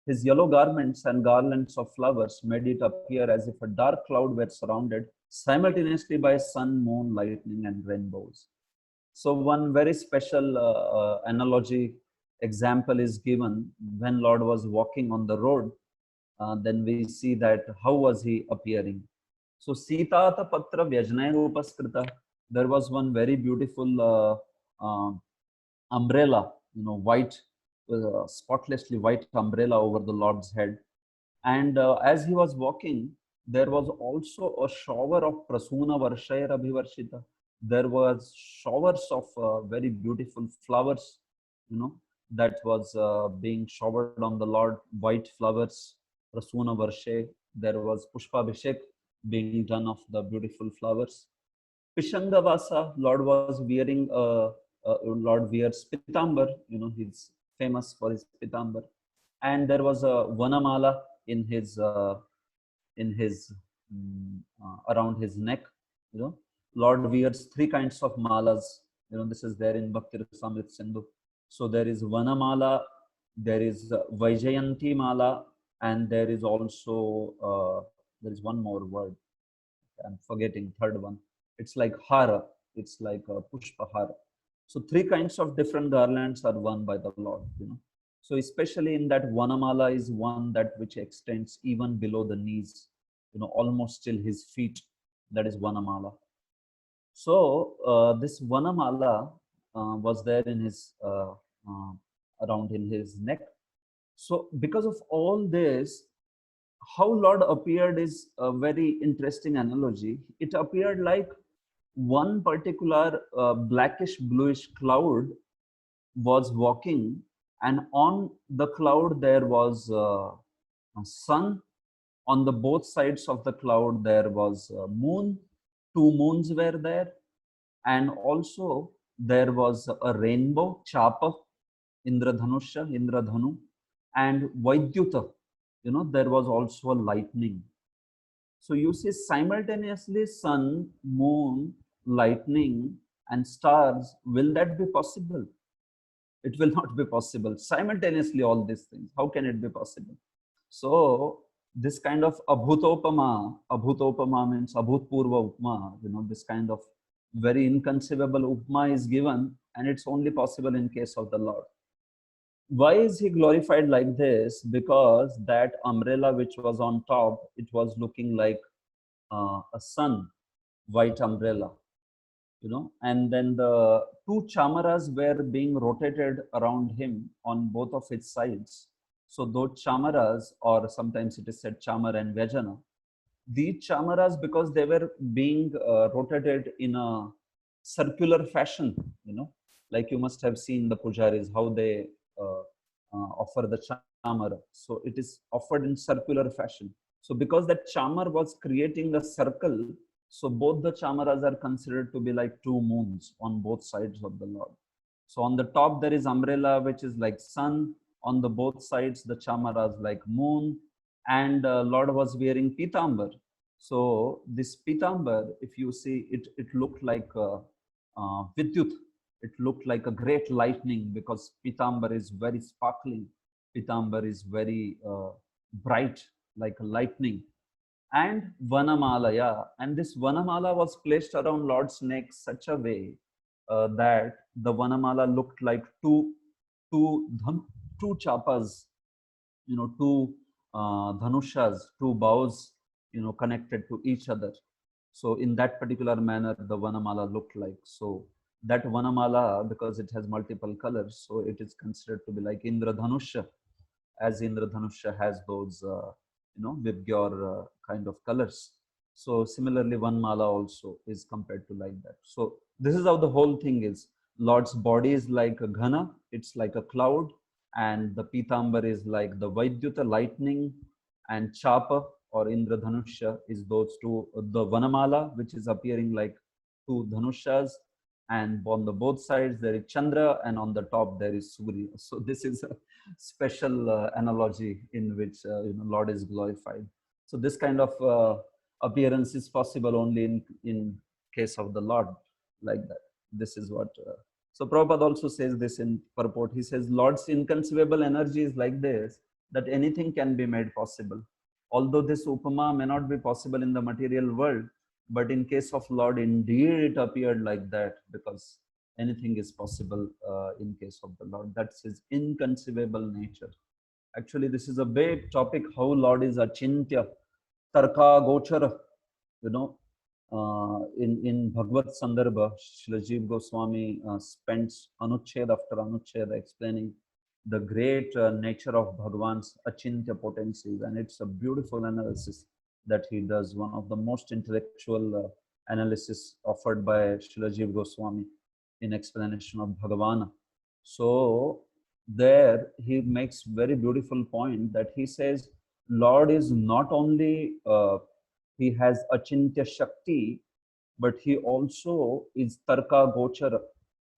His yellow garments and garlands of flowers made it appear as if a dark cloud were surrounded simultaneously by sun, moon, lightning, and rainbows. So one very special analogy example is given when Lord was walking on the road. Then we see that how was he appearing. So Sitata Patra Vyajnaya Upaskrita, there was one very beautiful umbrella, white, spotlessly white umbrella over the Lord's head. And as he was walking, there was also a shower of Prasuna Varshaya Abhivarshita. There was showers of very beautiful flowers, that was being showered on the Lord, white flowers, Prasuna Varshe. There was Pushpa Abhishek being done of the beautiful flowers. Pishangavasa, Lord was wearing Lord wears pitambar, he's famous for his pitambar, and there was a vanamala in his around his neck. Lord wears three kinds of malas. This is there in Bhakti Rasamrit Sindhu. So there is vanamala, there is Vaijayanti mala, and there is also there is one more word. I'm forgetting, third one. It's like hara. It's like a pushpa hara. So three kinds of different garlands are worn by the Lord. So especially in that vanamala is one that which extends even below the knees, almost till his feet. That is vanamala. So this vanamala was there in his around in his neck. So because of all this, how Lord appeared is a very interesting analogy. It appeared like one particular blackish bluish cloud was walking, and on the cloud there was a sun, On the both sides of the cloud, there was a moon. Two moons were there. And also there was a rainbow, Chapa, Indradhanusha, Indradhanu, and Vaidyuta. There was also a lightning. So you see simultaneously sun, moon, lightning, and stars. Will that be possible? It will not be possible. Simultaneously, all these things. How can it be possible? So this kind of abhutopama means abhutpurva upma, this kind of very inconceivable upma is given, and it's only possible in case of the Lord. Why is he glorified like this? Because that umbrella which was on top, it was looking like a sun, white umbrella, and then the two chamaras were being rotated around him on both of its sides. So those chamaras, or sometimes it is said chamar and Vyajana, these chamaras, because they were being rotated in a circular fashion, like you must have seen the pujaris, how they offer the chamar. So it is offered in circular fashion. So because that chamar was creating a circle, so both the chamaras are considered to be like two moons on both sides of the Lord. So on the top there is umbrella, which is like sun. On the both sides, the chamaras like moon. And Lord was wearing pitambar. So this pitambar, if you see it, it looked like vidyut. It looked like a great lightning, because pitambar is very sparkling. Pitambar is very bright, like a lightning. And Vanamala, yeah. And this Vanamala was placed around Lord's neck such a way that the Vanamala looked like two chapas, two dhanushas, two bows, connected to each other. So in that particular manner, the Vanamala looked like. So that Vanamala, because it has multiple colors, so it is considered to be like Indradhanusha, as Indradhanusha has those, Vibgyor kind of colors. So similarly, one mala also is compared to like that. So this is how the whole thing is. Lord's body is like a ghana, it's like a cloud, and the pitambar is like the Vaidyuta, lightning, and Chapa or Indradhanusha is those two, the Vanamala, which is appearing like two dhanushas, and on the both sides there is Chandra, and on the top there is Surya. So this is a special analogy in which Lord is glorified. So this kind of appearance is possible only in case of the Lord, like that. This is what. So Prabhupada also says this in purport. He says, Lord's inconceivable energy is like this, that anything can be made possible. Although this upama may not be possible in the material world, but in case of Lord, indeed it appeared like that, because anything is possible in case of the Lord. That's his inconceivable nature. Actually, this is a big topic, how Lord is achintya, tarka gochara, in Bhagavad Sandarbha, Srila Jiva Goswami spends anuchhed after anuchhed explaining the great nature of Bhagavan's achintya potencies, and it's a beautiful analysis that he does, one of the most intellectual analysis offered by Srila Jiva Goswami in explanation of Bhagavana. So there he makes very beautiful point that he says, Lord is not only he has achintya shakti, but he also is tarka gochara.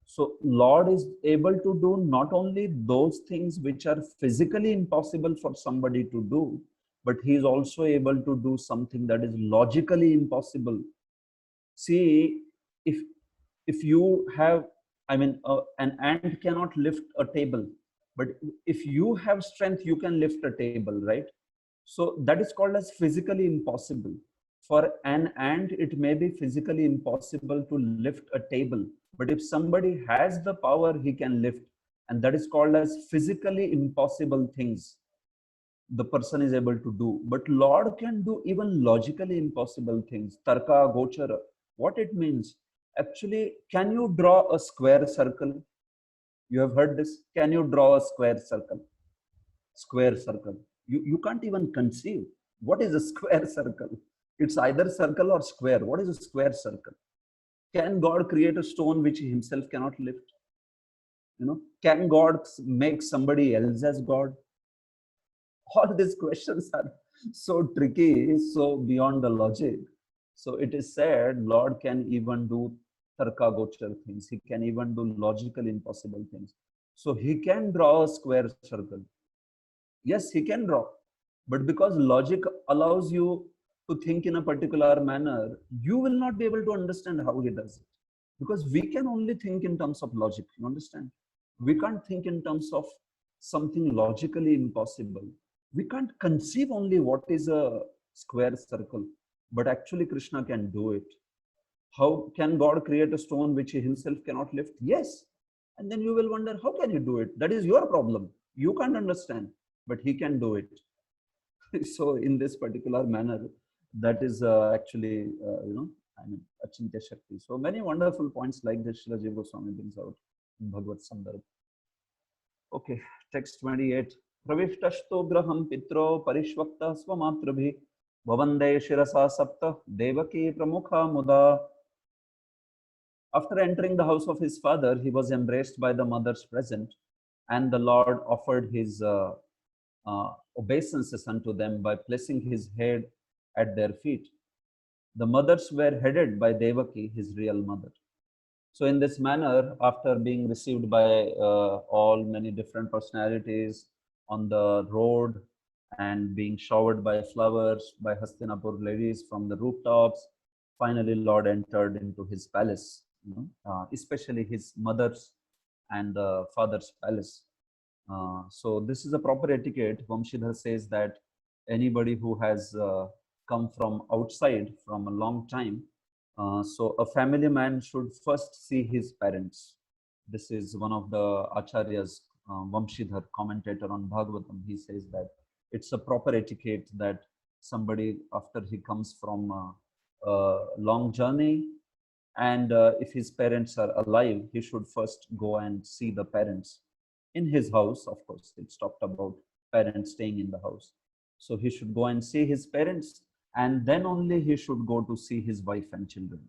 So Lord is able to do not only those things which are physically impossible for somebody to do, but he is also able to do something that is logically impossible. See, if you have, I mean, an ant cannot lift a table, but if you have strength, you can lift a table, right? So that is called as physically impossible. For an ant, it may be physically impossible to lift a table, but if somebody has the power, he can lift, and that is called as physically impossible things the person is able to do. But Lord can do even logically impossible things. Tarka gochara. What it means? Actually, can you draw a square circle? You have heard this. Can you draw a square circle? Square circle. You can't even conceive. What is a square circle? It's either circle or square. What is a square circle? Can God create a stone which he himself cannot lift? Can God make somebody else as God? All these questions are so tricky, so beyond the logic. So it is said Lord can even do tarka gochar things. He can even do logical impossible things. So he can draw a square circle. Yes, he can draw, but because logic allows you to think in a particular manner, you will not be able to understand how he does it. Because we can only think in terms of logic, you understand? We can't think in terms of something logically impossible. We can't conceive only what is a square circle, but actually Krishna can do it. How can God create a stone which he himself cannot lift? Yes. And then you will wonder, how can you do it? That is your problem. You can't understand, but he can do it. So in this particular manner, that is actually, I mean, Achintya Shakti. So many wonderful points like this Srila Jiva Goswami brings out in Bhagavad Sandarbha. Okay, text 28. Pravishtasto graham pitro parishvakta swamatrabhi bhavande shirasa sapta devaki pramukha muda. After entering the house of his father, he was embraced by the mothers present, and the Lord offered his obeisances unto them by placing his head at their feet. The mothers were headed by Devaki, his real mother. So in this manner, after being received by all many different personalities on the road and being showered by flowers by Hastinapur ladies from the rooftops, finally Lord entered into his palace, especially his mother's and father's palace. So this is a proper etiquette. Vamshidhar says that anybody who has come from outside from a long time, so a family man should first see his parents. This is one of the Acharyas, Vamshidhar, commentator on Bhagavatam. He says that it's a proper etiquette that somebody, after he comes from a long journey, and if his parents are alive, he should first go and see the parents in his house. Of course, it's talked about parents staying in the house. So he should go and see his parents, and then only he should go to see his wife and children.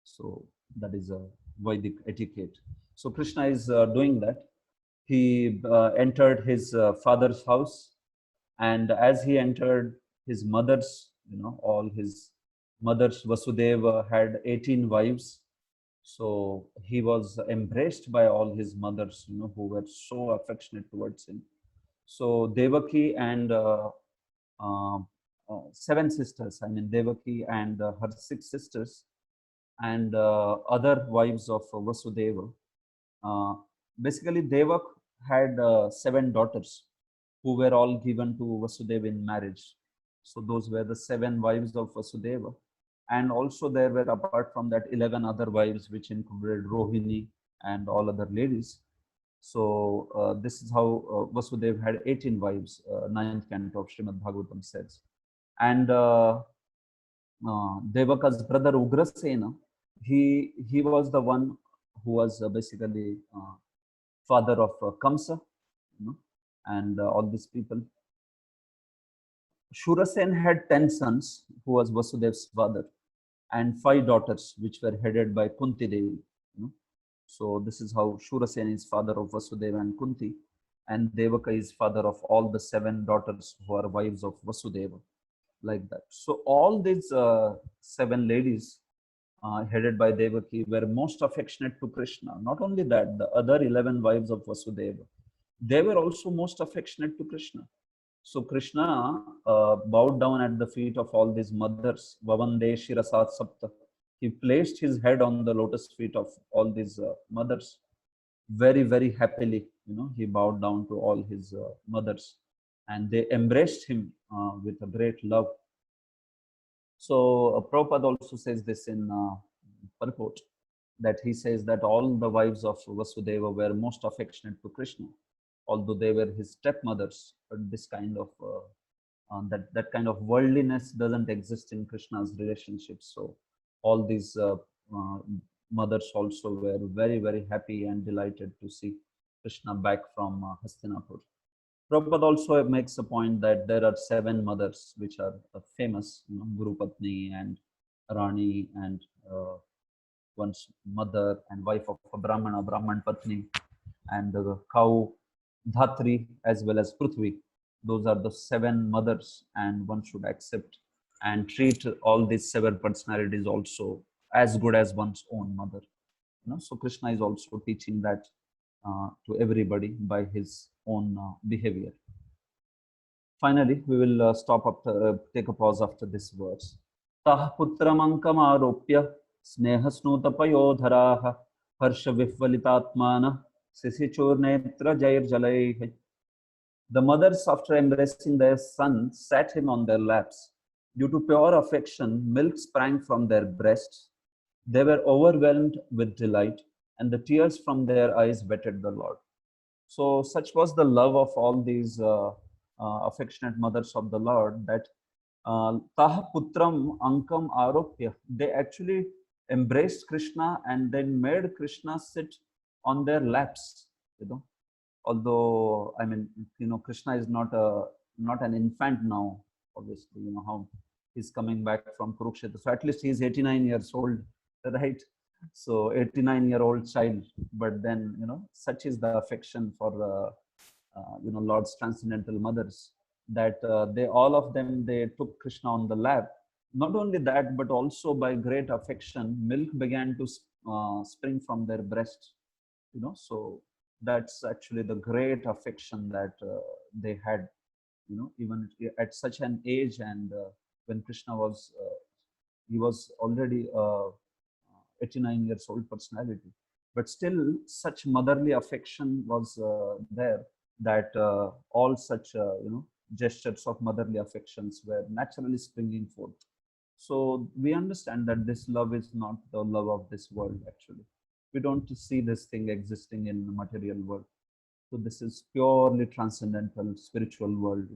So that is a Vedic etiquette. So Krishna is doing that. He entered his father's house, and as he entered his mother's, all his mothers, Vasudeva had 18 wives. So he was embraced by all his mothers, who were so affectionate towards him. So Devaki and uh, 7 sisters, I mean Devaki and her 6 sisters and other wives of Vasudeva. Basically, Devak had 7 daughters who were all given to Vasudeva in marriage. So those were the 7 wives of Vasudeva. And also there were, apart from that, 11 other wives, which included Rohini and all other ladies. So this is how Vasudeva had 18 wives, 9th canto of Srimad Bhagavatam says. And Devaka's brother Ugrasena, he was the one who was basically father of Kamsa, and all these people. Shurasen had 10 sons, who was Vasudev's father, and 5 daughters, which were headed by Kunti Devi. So this is how Shurasen is father of Vasudeva and Kunti, and Devaka is father of all the 7 daughters who are wives of Vasudeva, like that. So all these 7 ladies headed by Devaki were most affectionate to Krishna. Not only that, the other 11 wives of Vasudeva, they were also most affectionate to Krishna. So Krishna bowed down at the feet of all these mothers. Vavande Shirasat Sapta. He placed his head on the lotus feet of all these mothers. Very, very happily, he bowed down to all his mothers, and they embraced him with a great love. So Prabhupada also says this in purport, that he says that all the wives of Vasudeva were most affectionate to Krishna, although they were his stepmothers. But this kind of that kind of worldliness doesn't exist in Krishna's relationships. So all these mothers also were very, very happy and delighted to see Krishna back from Hastinapur. Prabhupada also makes a point that there are 7 mothers which are famous, Guru Patni and Rani and one's mother and wife of a Brahmana, Brahman Patni, and the cow Dhatri, as well as Prithvi. Those are the 7 mothers, and one should accept and treat all these 7 personalities also as good as one's own mother. So Krishna is also teaching that to everybody by his own behavior. Finally, we will stop after, take a pause after this verse. Tah putramankam aropya snehasnutapayodharaha harsha vihvalitatmana sisichurnetra jair jalai. The mothers, after embracing their son, sat him on their laps. Due to pure affection, milk sprang from their breasts. They were overwhelmed with delight, and the tears from their eyes wetted the Lord. So such was the love of all these affectionate mothers of the Lord that Taha Putram Ankam Aropya, they actually embraced Krishna and then made Krishna sit on their laps. Although, I mean, Krishna is not an infant now, obviously. How he's coming back from Kurukshetra. So at least he's 89 years old, right? So 89-year-old child, but then such is the affection for Lord's transcendental mothers that they all of them, they took Krishna on the lap. Not only that, but also by great affection, milk began to spring from their breast. So that's actually the great affection that they had. Even at such an age, and when Krishna was he was already 89 years old personality, but still such motherly affection was there that all such gestures of motherly affections were naturally springing forth. So we understand that this love is not the love of this world. Actually, we don't see this thing existing in the material world. So this is purely transcendental spiritual world,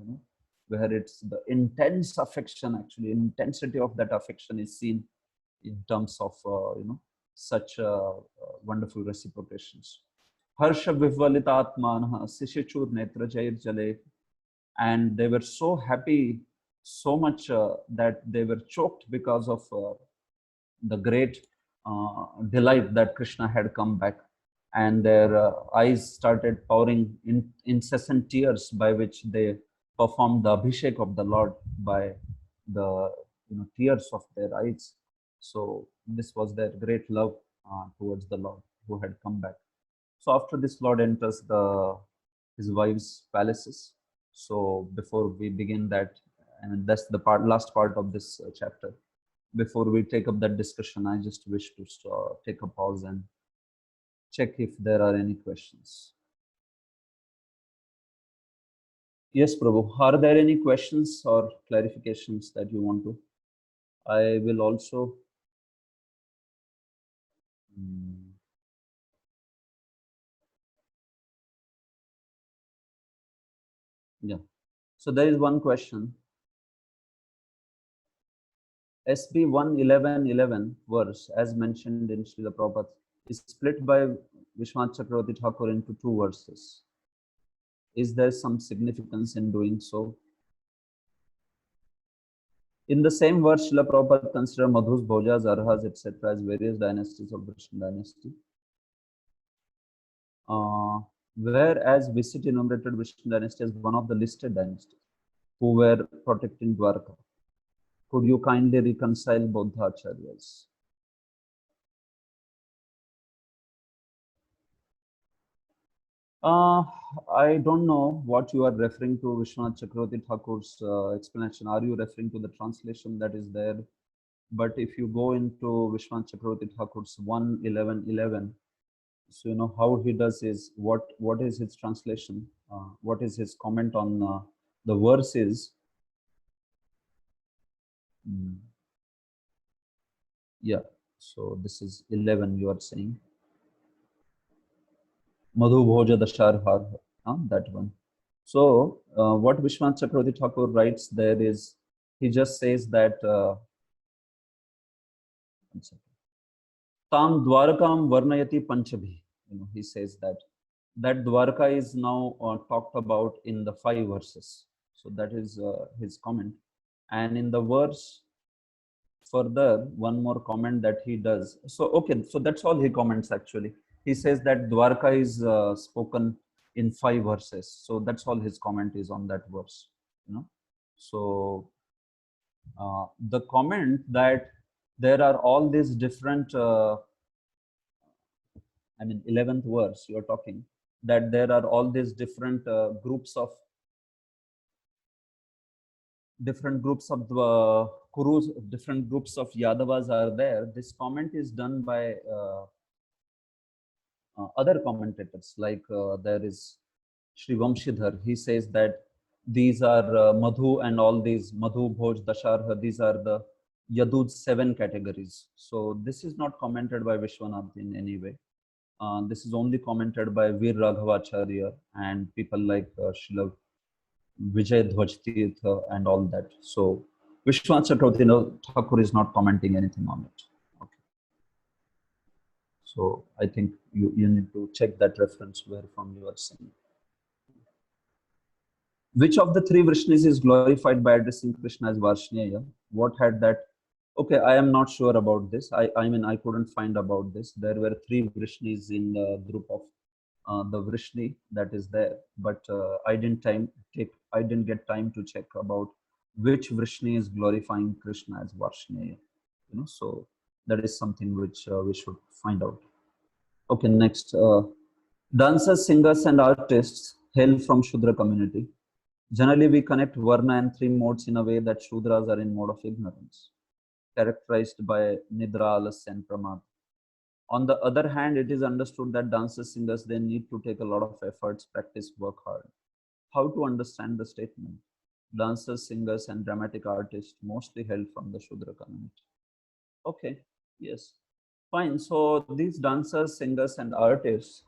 where it's the intense affection, actually intensity of that affection is seen in terms of such wonderful reciprocations. Harsha vivalitatmana sishichur netra jair jale, and they were so happy, so much that they were choked because of the great delight that Krishna had come back, and their eyes started pouring incessant tears, by which they performed the abhishek of the Lord by the tears of their eyes. So this was their great love towards the Lord who had come back. So after this, Lord enters his wife's palaces. So before we begin that, and that's the last part of this chapter, before we take up that discussion, I just wish to take a pause and check if there are any questions. Yes, Prabhu. Are there any questions or clarifications that you want to? I will also. Yeah. So there is one question. SB1 11:11 verse, as mentioned in Srila Prabhupada, is split by Vishwanath Chakravarti Thakur into 2 verses. Is there some significance in doing so? In the same verse, Srila Prabhupada considered Madhus, Bhojas, Arhas, etc. as various dynasties of Vishnu dynasty. Whereas Visit enumerated Vishnu dynasty as one of the listed dynasties who were protecting Dwarka. Could you kindly reconcile both the acharyas? I don't know what you are referring to, Vishwanath Chakravarti Thakur's explanation. Are you referring to the translation that is there? But if you go into Vishwanath Chakravarti Thakur's 1:11:11, so how he does is, what is his translation? What is his comment on the verses? Yeah, so this is 11 you are saying. Madhu Bhoja Dashar Har, that one. So what Vishwanath Chakravarti Thakur writes there is, he just says that Tam Dwarakam Varnayati Panchabhi. He says that Dwarka is now talked about in the 5 verses. So that is his comment. And in the verse further, one more comment that he does. So okay, so that's all he comments actually. He says that Dwarka is spoken in 5 verses. So that's all his comment is on that verse, you know. So the comment that there are all these different, I mean, 11th verse, you're talking that there are all these different groups of the Kurus, different groups of Yadavas are there. This comment is done by other commentators, like there is Sri Vamshidhar. He says that these are Madhu and all these Madhu, Bhoj, Dasharha, these are the Yadud's 7 categories. So this is not commented by Vishwanath in any way. This is only commented by Veer Raghavacharya and people like Srila Vijay Dhwaj and all that. So Vishwanath Chakravarti Thakur is not commenting anything on it. Okay. So I think you need to check that reference where from you are saying. Which of the 3 Vrishnis is glorified by addressing Krishna as Varshnaya? What had that? Okay, I am not sure about this. I mean, I couldn't find about this. There were 3 Vrishnis in the group of the Vrishni that is there, but I didn't get time to check about which Vrishni is glorifying Krishna as Varshnaya. You know, so that is something which we should find out. Okay, next, dancers, singers, and artists hail from Shudra community. Generally, we connect Varna and 3 modes in a way that Shudras are in mode of ignorance, characterized by Nidra, Alas, and Pramad. On the other hand, it is understood that dancers, singers, they need to take a lot of efforts, practice, work hard. How to understand the statement? Dancers, singers, and dramatic artists mostly hail from the Shudra community. Okay, yes, fine. So these dancers, singers, and artists,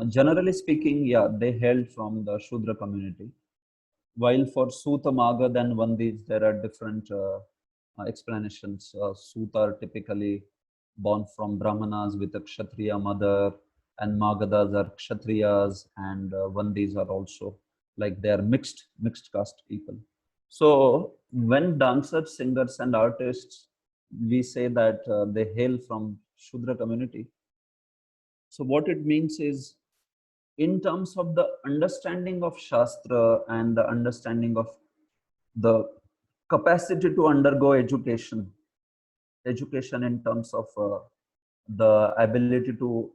generally speaking, yeah, they hail from the Shudra community. While for Suta, Magad, and Vandis, there are different explanations. Suta are typically born from Brahmanas with a Kshatriya mother, and Magadas are Kshatriyas, and Vandis are also like they are mixed caste people. So when dancers, singers, and artists, we say that they hail from Shudra community. So what it means is, in terms of the understanding of Shastra and the understanding of the capacity to undergo education in terms of the ability to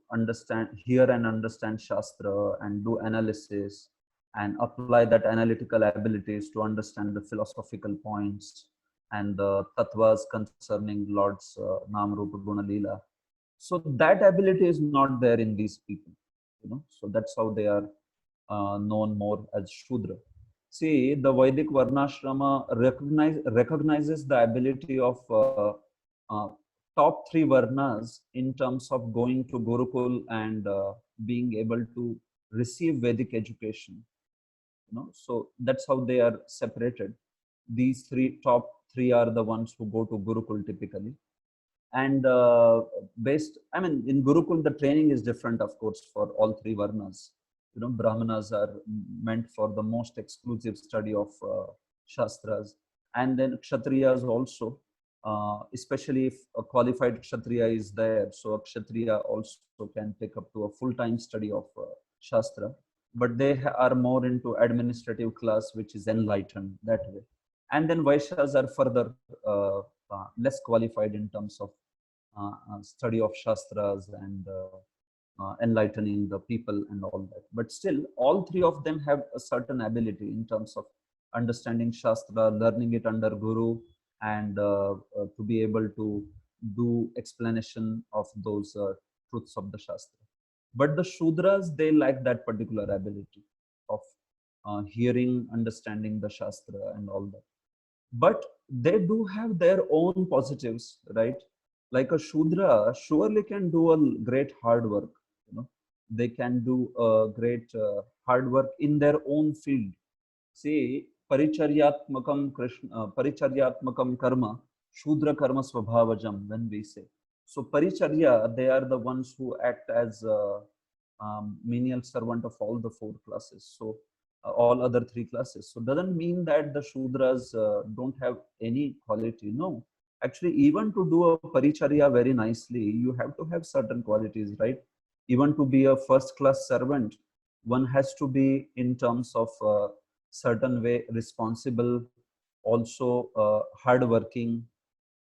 hear and understand Shastra and do analysis and apply that analytical abilities to understand the philosophical points and the tattvas concerning Lord's Nam Rupa Guna Leela. So that ability is not there in these people, you know. So that's how they are known more as Shudra. See, the Vedic Varnashrama recognizes the ability of top 3 Varnas in terms of going to Gurukul and being able to receive Vedic education. You know, so that's how they are separated. These top three are the ones who go to Gurukul typically. And I mean, in Gurukul, the training is different, of course, for all 3 Varnas. You know, Brahmanas are meant for the most exclusive study of Shastras. And then Kshatriyas also, especially if a qualified Kshatriya is there. So a Kshatriya also can take up to a full-time study of Shastra. But they are more into administrative class, which is enlightened that way. And then Vaishyas are further less qualified in terms of study of Shastras and enlightening the people and all that. But still, all 3 of them have a certain ability in terms of understanding Shastra, learning it under Guru, and to be able to do explanation of those truths of the Shastra. But the Shudras, they lack that particular ability of hearing, understanding the Shastra and all that. But they do have their own positives, right? Like a Shudra surely can do a great hard work. You know, they can do a great hard work in their own field. See, paricharyatmakam karma, Shudra karma svabhavajam, when we say. So paricharya, they are the ones who act as menial servant of all the 4 classes. So all other 3 classes. So doesn't mean that the Shudras don't have any quality. No, actually, even to do a paricharya very nicely, you have to have certain qualities, right? Even to be a first-class servant, One has to be in terms of certain way responsible, also hardworking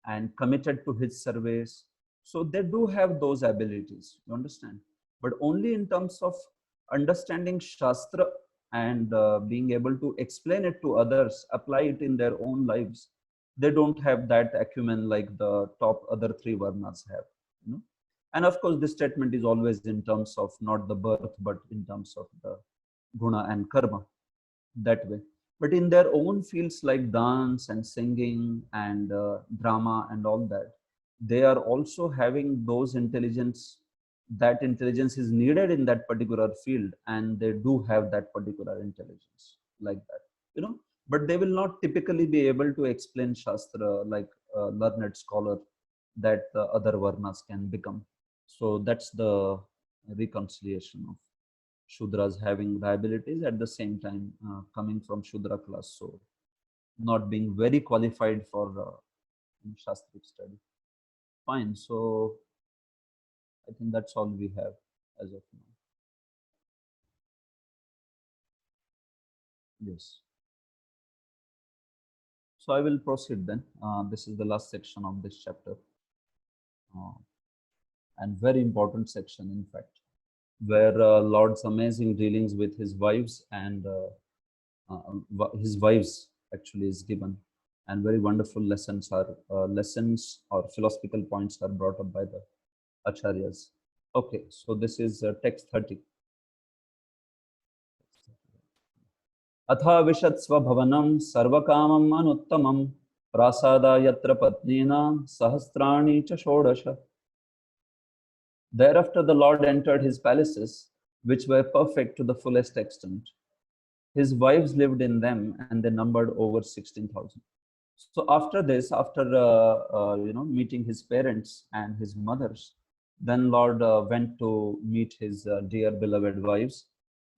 and committed to his service. So they do have those abilities, you understand? But only in terms of understanding Shastra and being able to explain it to others, apply it in their own lives, they don't have that acumen like the top other three Varnas have. You know? And of course, this statement is always in terms of not the birth, but in terms of the guna and karma, that way. But in their own fields like dance and singing and drama and all that, they are also having those intelligence. That intelligence is needed in that particular field, and they do have that particular intelligence like that, you know. But they will not typically be able to explain Shastra like a learned scholar that the other Varnas can become. So that's the reconciliation of Shudras having the abilities at the same time coming from Shudra class, so not being very qualified for Shastric study. Fine, so I think that's all we have as of now. Yes. So I will proceed then. This is the last section of this chapter, and very important section, in fact, where Lord's amazing dealings with his wives and his wives actually is given, and very wonderful lessons are lessons or philosophical points are brought up by the acharyas. Okay, so this is text 30. Atha vishatsva bhavanam sarvakamam anuttamam prasada yatra patnina sahasrani cha shodasha. Thereafter the Lord entered his palaces, which were perfect to the fullest extent. His wives lived in them, and they numbered over 16,000. So after this, after meeting his parents and his mothers, then Lord went to meet his dear beloved wives.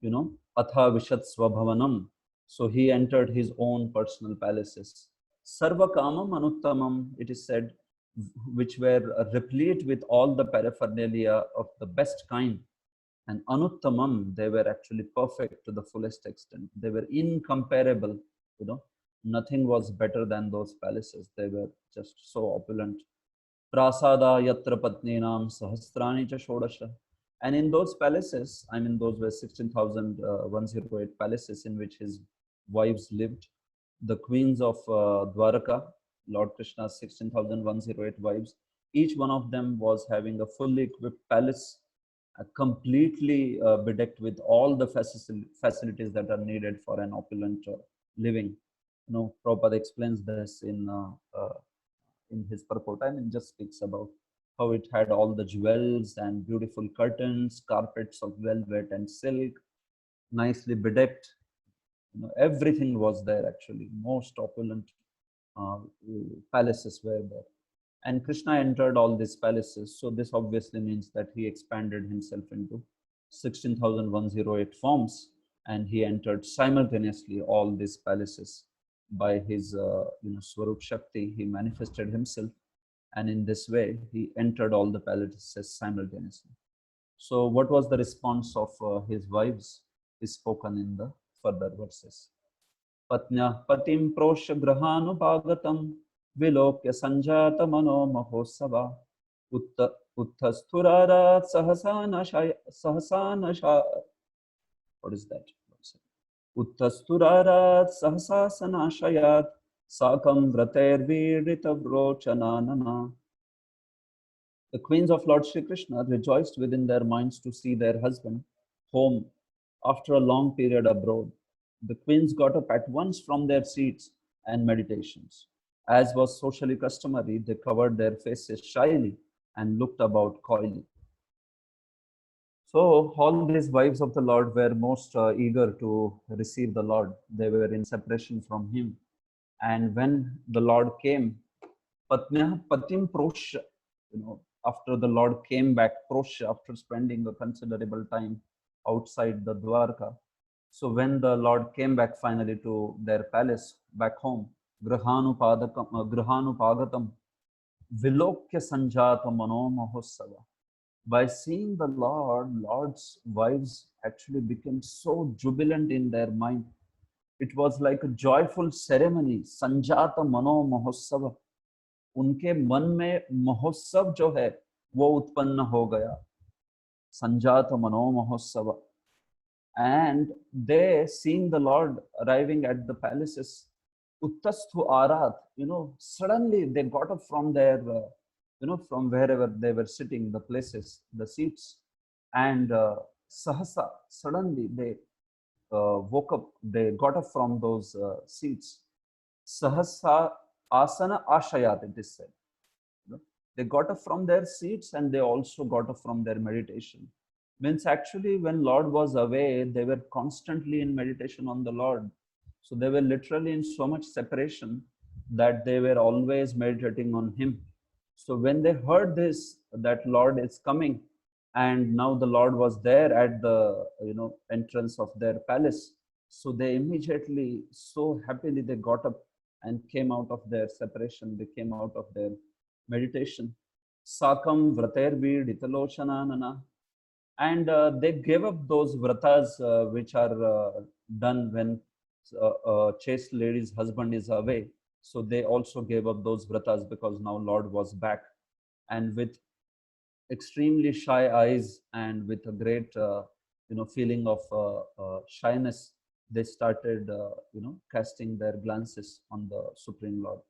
You know, Atha Vishat Swabhavanam. So he entered his own personal palaces. Sarva Kamam Anuttamam, it is said, which were replete with all the paraphernalia of the best kind. And Anuttamam, they were actually perfect to the fullest extent. They were incomparable, you know. Nothing was better than those palaces. They were just so opulent. Prasada yatra patninam sahasrani cha shodasha. And in those palaces, I mean, those were 16,108 palaces in which his wives lived. The queens of Dwaraka, Lord Krishna's 16,108 wives, each one of them was having a fully equipped palace, completely bedecked with all the facilities that are needed for an opulent living. You know, Prabhupada explains this in his purport. I mean, just speaks about how it had all the jewels and beautiful curtains, carpets of velvet and silk, nicely bedecked. You know, everything was there actually. Most opulent uh, palaces were there. And Krishna entered all these palaces. So this obviously means that he expanded himself into 16,108 forms, and he entered simultaneously all these palaces. By his Swarup Shakti, he manifested himself, and in this way, he entered all the palaces simultaneously. So what was the response of his wives is spoken in the further verses. Patnya patim prosha grahanu Vilokya sanjata mano mahosava uttasturarat sahasana shaya. What is that? Uttasturarat sahasana shayat sakam vrater virritavrocananana. The queens of Lord Shri Krishna rejoiced within their minds to see their husband home after a long period abroad. The queens got up at once from their seats and meditations. As was socially customary, they covered their faces shyly and looked about coyly. So all these wives of the Lord were most eager to receive the Lord. They were in separation from him. And when the Lord came, Patnya Patim Prosha, after the Lord came back, Prosha, after spending a considerable time outside the Dwarka. So when the Lord came back finally to their palace, back home, Grahanu Pagatam, Vilokya Sanjata Mano Mahosava. By seeing the Lord, Lord's wives actually became so jubilant in their mind. It was like a joyful ceremony. Sanjata Mano Mahotsav. उनके मन में महोत्सव जो है वो उत्पन्न हो गया. संजात मनो महोत्सव. And they, seeing the Lord arriving at the palaces, uttasthu arat, suddenly they got up from their, from wherever they were sitting, the places, the seats, and sahasa, suddenly they woke up, they got up from those seats. Sahasa asana ashayat, it is said. They got up from their seats and they also got up from their meditation. Means actually when Lord was away, they were constantly in meditation on the Lord. So they were literally in so much separation that they were always meditating on Him. So when they heard this, that Lord is coming, and now the Lord was there at the entrance of their palace, so they immediately, so happily, they got up and came out of their separation. They came out of their meditation. Sakam vratervid italochananana. And they gave up those vratas which are done when chaste lady's husband is away. So they also gave up those vratas because now Lord was back. And with extremely shy eyes and with a great feeling of shyness, they started casting their glances on the Supreme Lord.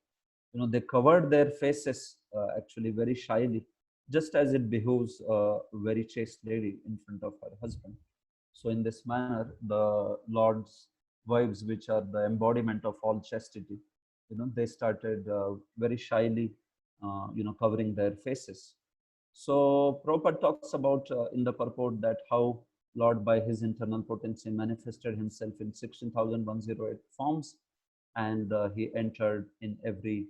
They covered their faces actually very shyly, just as it behooves a very chaste lady in front of her husband. So in this manner, the Lord's wives, which are the embodiment of all chastity, they started very shyly, covering their faces. So Prabhupada talks about in the purport that how Lord by his internal potency manifested himself in 16,108 forms, and he entered in every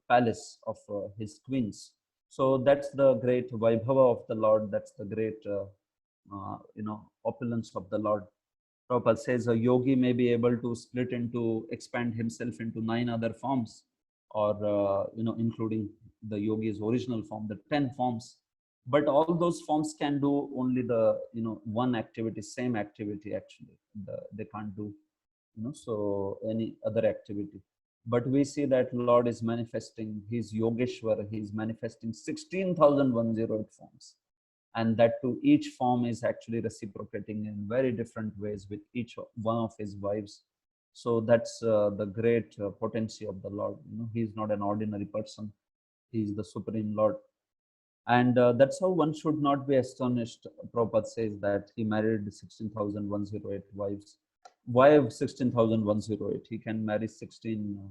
palace of his queens. So that's the great Vaibhava of the Lord. That's the great, opulence of the Lord. Prabhupada says a yogi may be able to expand himself into 9 other forms, or, including the yogi's original form, the 10 forms. But all those forms can do only the, one activity, same activity actually. They can't do, so any other activity. But we see that Lord is manifesting, He's Yogeshwar, He's manifesting 16,108 forms. And that too, each form is actually reciprocating in very different ways with each one of His wives. So that's the great potency of the Lord. He's not an ordinary person. He's the Supreme Lord. And that's how one should not be astonished. Prabhupada says that he married 16,108 wives. Why 16,108? He can marry 16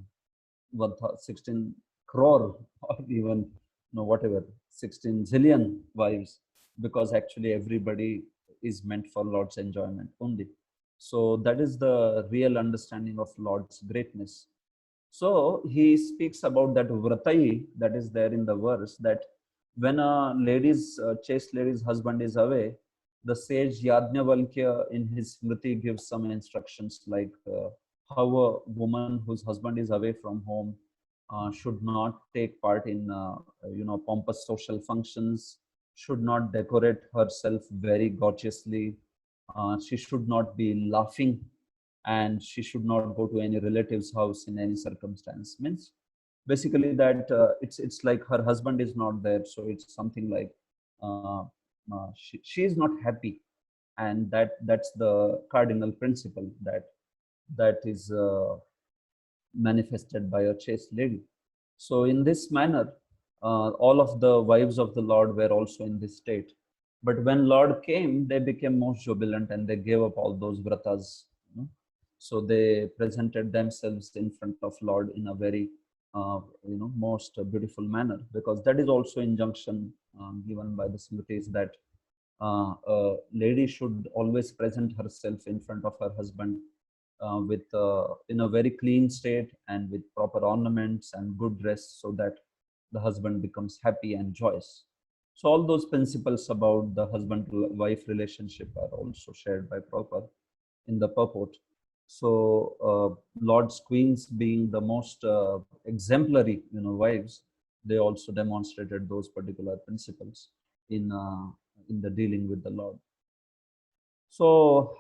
crore or even whatever 16 zillion wives, because actually everybody is meant for Lord's enjoyment only. So that is the real understanding of Lord's greatness. So he speaks about that vratai that is there in the verse, that when a chaste lady's husband is away, the sage Yajnavalkya in his Smriti gives some instructions like how a woman whose husband is away from home should not take part in pompous social functions, should not decorate herself very gorgeously, she should not be laughing, and she should not go to any relative's house in any circumstance. Means basically that it's like her husband is not there, so it's something like she is not happy, and that's the cardinal principle that is manifested by a chaste lady. So in this manner, all of the wives of the Lord were also in this state. But when Lord came, they became most jubilant and they gave up all those vratas. So they presented themselves in front of Lord in a very, most beautiful manner, because that is also injunction given by the Smritis that a lady should always present herself in front of her husband with in a very clean state and with proper ornaments and good dress, so that the husband becomes happy and joyous. So all those principles about the husband-wife relationship are also shared by Prabhupada in the purport. So Lord's queens, being the most exemplary, wives, they also demonstrated those particular principles in the dealing with the Lord. So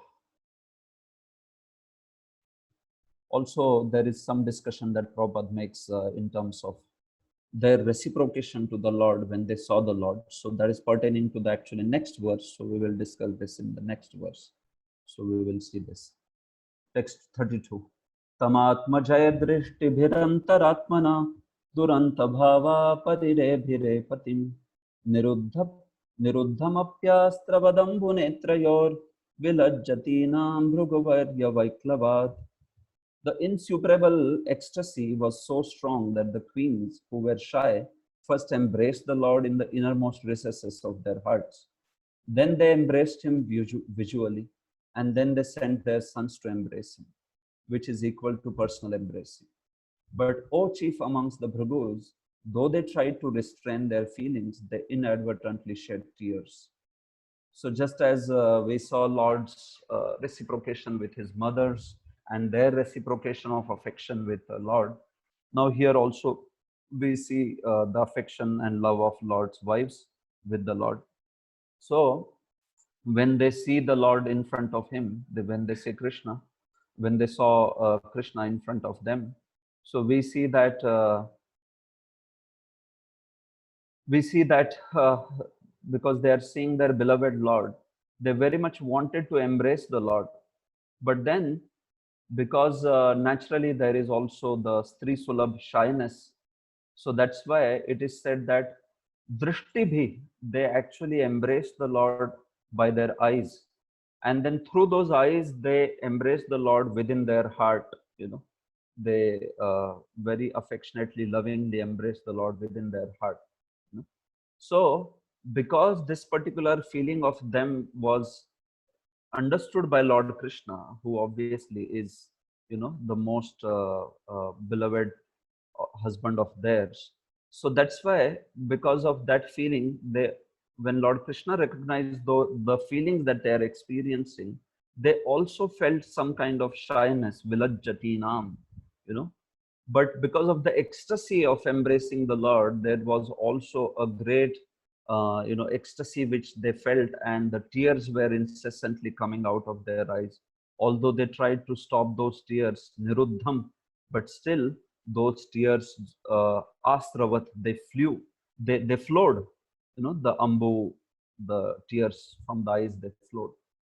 also there is some discussion that Prabhupada makes in terms of their reciprocation to the Lord when they saw the Lord. So that is pertaining to the actually next verse. So we will discuss this in the next verse. So we will see this. Text 32. Tamatma jaya drishti bhirantaratmana duranta bhava parirevhire patim niruddhamapyastravadambu netrayor vilajjatinam bhrugavarya vaiklavat. The insuperable ecstasy was so strong that the queens who were shy first embraced the Lord in the innermost recesses of their hearts. Then they embraced him visually, and then they sent their sons to embrace him, which is equal to personal embracing. But, O chief amongst the Bhrigus, though they tried to restrain their feelings, they inadvertently shed tears. So just as we saw Lord's reciprocation with his mothers and their reciprocation of affection with the Lord, now here also we see the affection and love of Lord's wives with the Lord. So when they see the Lord in front of him, when they see Krishna, when they saw Krishna in front of them, so we see that because they are seeing their beloved Lord, they very much wanted to embrace the Lord. But then, because naturally there is also the Stri Sulabh shyness, so that's why it is said that Drishti bhi, they actually embrace the Lord by their eyes. And then through those eyes, they embrace the Lord within their heart, They very affectionately, lovingly embrace the Lord within their heart. So, because this particular feeling of them was understood by Lord Krishna, who obviously is, the most beloved husband of theirs. So that's why, because of that feeling, when Lord Krishna recognized the feelings that they are experiencing, they also felt some kind of shyness, vilajjatinam, But because of the ecstasy of embracing the Lord, there was also a great, ecstasy which they felt, and the tears were incessantly coming out of their eyes. Although they tried to stop those tears, niruddham, but still those tears, astravat, they flew, they flowed, the ambu, the tears from the eyes, they flowed.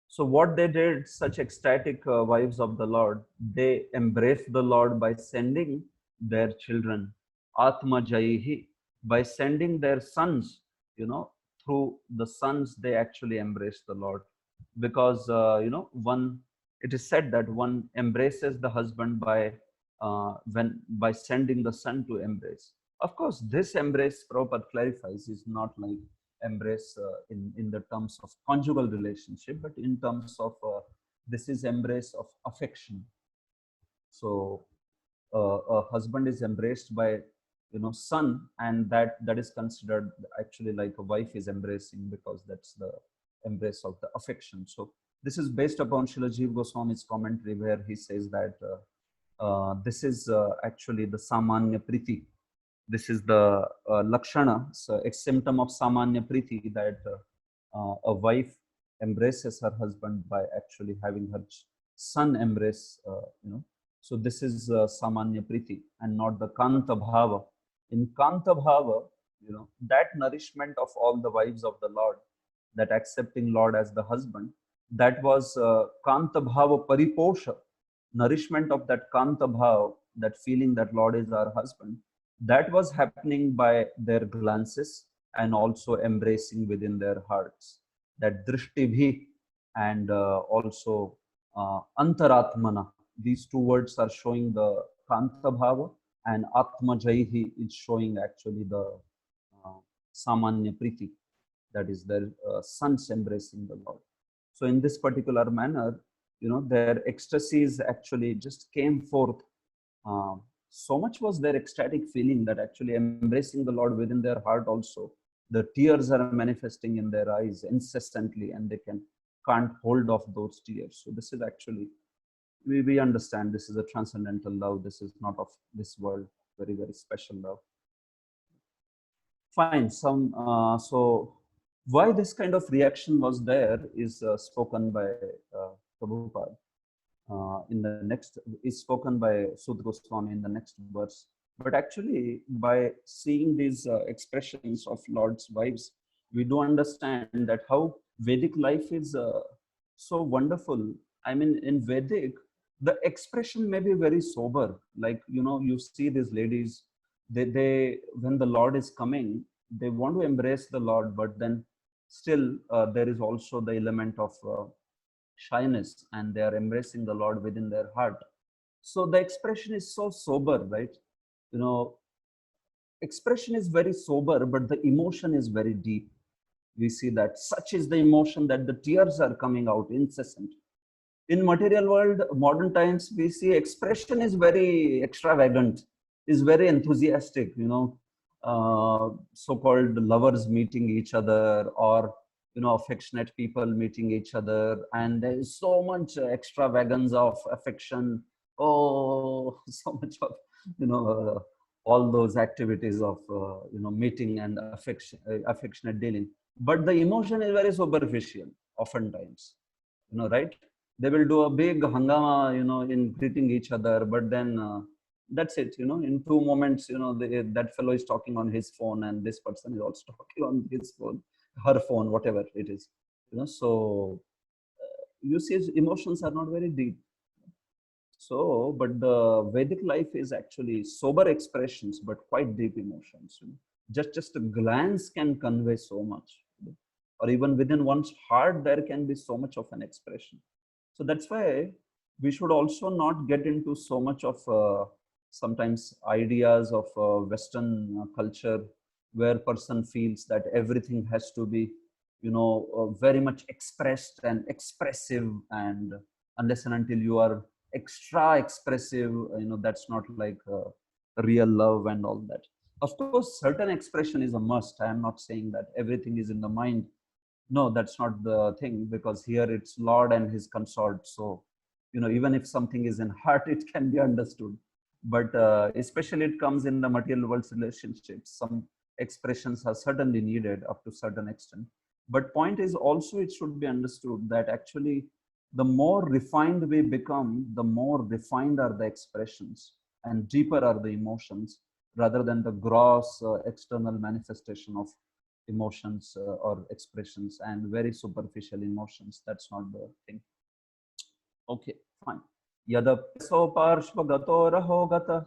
So what they did, such ecstatic wives of the Lord, they embraced the Lord by sending their children, Atma Jaihi, by sending their sons, through the sons they actually embraced the Lord. Because, it is said that one embraces the husband by sending the son to embrace. Of course, this embrace, Prabhupada clarifies, is not like embrace in the terms of conjugal relationship, but in terms of this is embrace of affection. So a husband is embraced by son, and that is considered actually like a wife is embracing, because that's the embrace of the affection. So this is based upon Srila Jiva Goswami's commentary, where he says that this is actually the samanya priti. This is the lakshana, so a symptom of samanya priti, that a wife embraces her husband by actually having her son embrace, So this is samanya priti and not the kanta bhava. In kanta bhava, that nourishment of all the wives of the Lord, that accepting Lord as the husband, that was kanta bhava pariposha, nourishment of that kanta bhava, that feeling that Lord is our husband, that was happening by their glances and also embracing within their hearts. That drishti bhi and also antaratmana, these two words are showing the kanta bhava, and atma jaihi is showing actually the samanya priti, that is their sons embracing the Lord. So in this particular manner, their ecstasies actually just came forth. So much was their ecstatic feeling that actually embracing the Lord within their heart also, the tears are manifesting in their eyes incessantly, and they can't hold off those tears. So this is actually, we understand this is a transcendental love. This is not of this world, very, very special love. Fine. So Why this kind of reaction was there is spoken by Prabhupada in the next, is spoken by Sud Goswami in the next verse. But actually, by seeing these expressions of Lord's wives, we do understand that how Vedic life is so wonderful. I mean, in Vedic, the expression may be very sober. Like, you know, you see these ladies, they when the Lord is coming, they want to embrace the Lord, but then still there is also the element of shyness, and they are embracing the Lord within their heart. So the expression is so sober, right? You know, expression is very sober, but the emotion is very deep. We see that such is the emotion that the tears are coming out incessant. In material world, modern times, we see expression is very extravagant, is very enthusiastic, you know, so-called lovers meeting each other, or you know, affectionate people meeting each other, and there is so much extravagance of affection. Oh, so much of, you know, all those activities of you know, meeting and affectionate dealing, but the emotion is very superficial oftentimes, you know, right? They will do a big hangama, you know, in greeting each other, but then that's it, you know, in 2 moments, you know, that fellow is talking on his phone, and this person is also talking on his phone, her phone, whatever it is, you know. So you see, emotions are not very deep. So, but the Vedic life is actually sober expressions, but quite deep emotions. You know? Just a glance can convey so much, you know? Or even within one's heart, there can be so much of an expression. So that's why we should also not get into so much of sometimes ideas of Western culture, where person feels that everything has to be, you know, very much expressed and expressive, and unless and until you are extra expressive, you know, that's not like real love and all that. Of course, certain expression is a must. I am not saying that everything is in the mind. No, that's not the thing, because here it's Lord and his consort. So, you know, even if something is in heart, it can be understood. But especially it comes in the material world's relationships. Some expressions are certainly needed up to certain extent. But point is also, it should be understood that actually the more refined we become, the more refined are the expressions and deeper are the emotions, rather than the gross external manifestation of emotions or expressions and very superficial emotions. That's not the thing. Okay, fine. Yadapreso parshvagato rahogata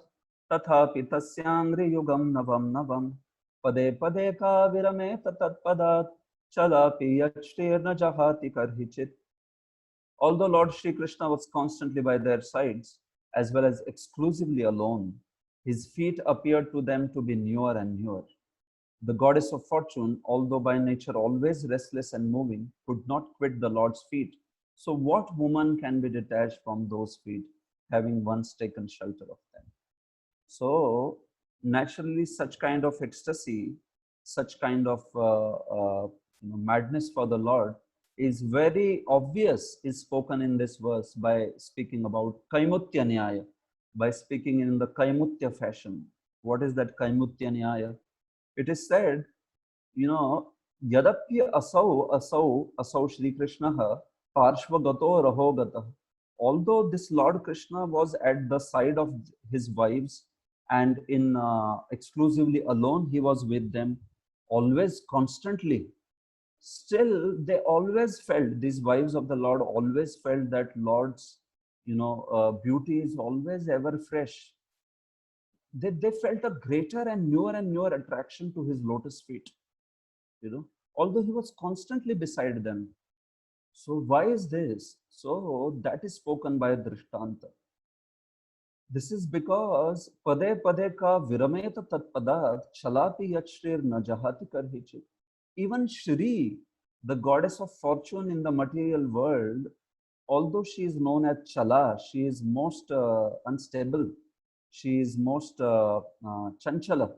tathapi tasyangri navam navam pade pade ka virame tatpadat chalapi yachtirna jahati karhichit. Although Lord Sri Krishna was constantly by their sides, as well as exclusively alone, his feet appeared to them to be newer and newer. The goddess of fortune, although by nature always restless and moving, could not quit the Lord's feet. So, what woman can be detached from those feet, having once taken shelter of them? So, naturally, such kind of ecstasy, such kind of madness for the Lord is very obvious, is spoken in this verse by speaking about Kaimutya Nyaya, by speaking in the Kaimutya fashion. What is that Kaimutya Nyaya? It is said, you know, Yadapya asau Shri Krishna parshvagato rahogata. Although this Lord Krishna was at the side of his wives and in exclusively alone, he was with them always constantly. Still, they always felt, these wives of the Lord always felt that Lord's, you know, beauty is always ever fresh. They felt a greater and newer attraction to his lotus feet, you know, although he was constantly beside them. So why is this? So that is spoken by Drishtanta. This is because pade pade ka virameta tatpadat chalati yachrir na jahati karhichit. Even Shri, the goddess of fortune in the material world, although she is known as Chala, she is most unstable. She is most chanchala,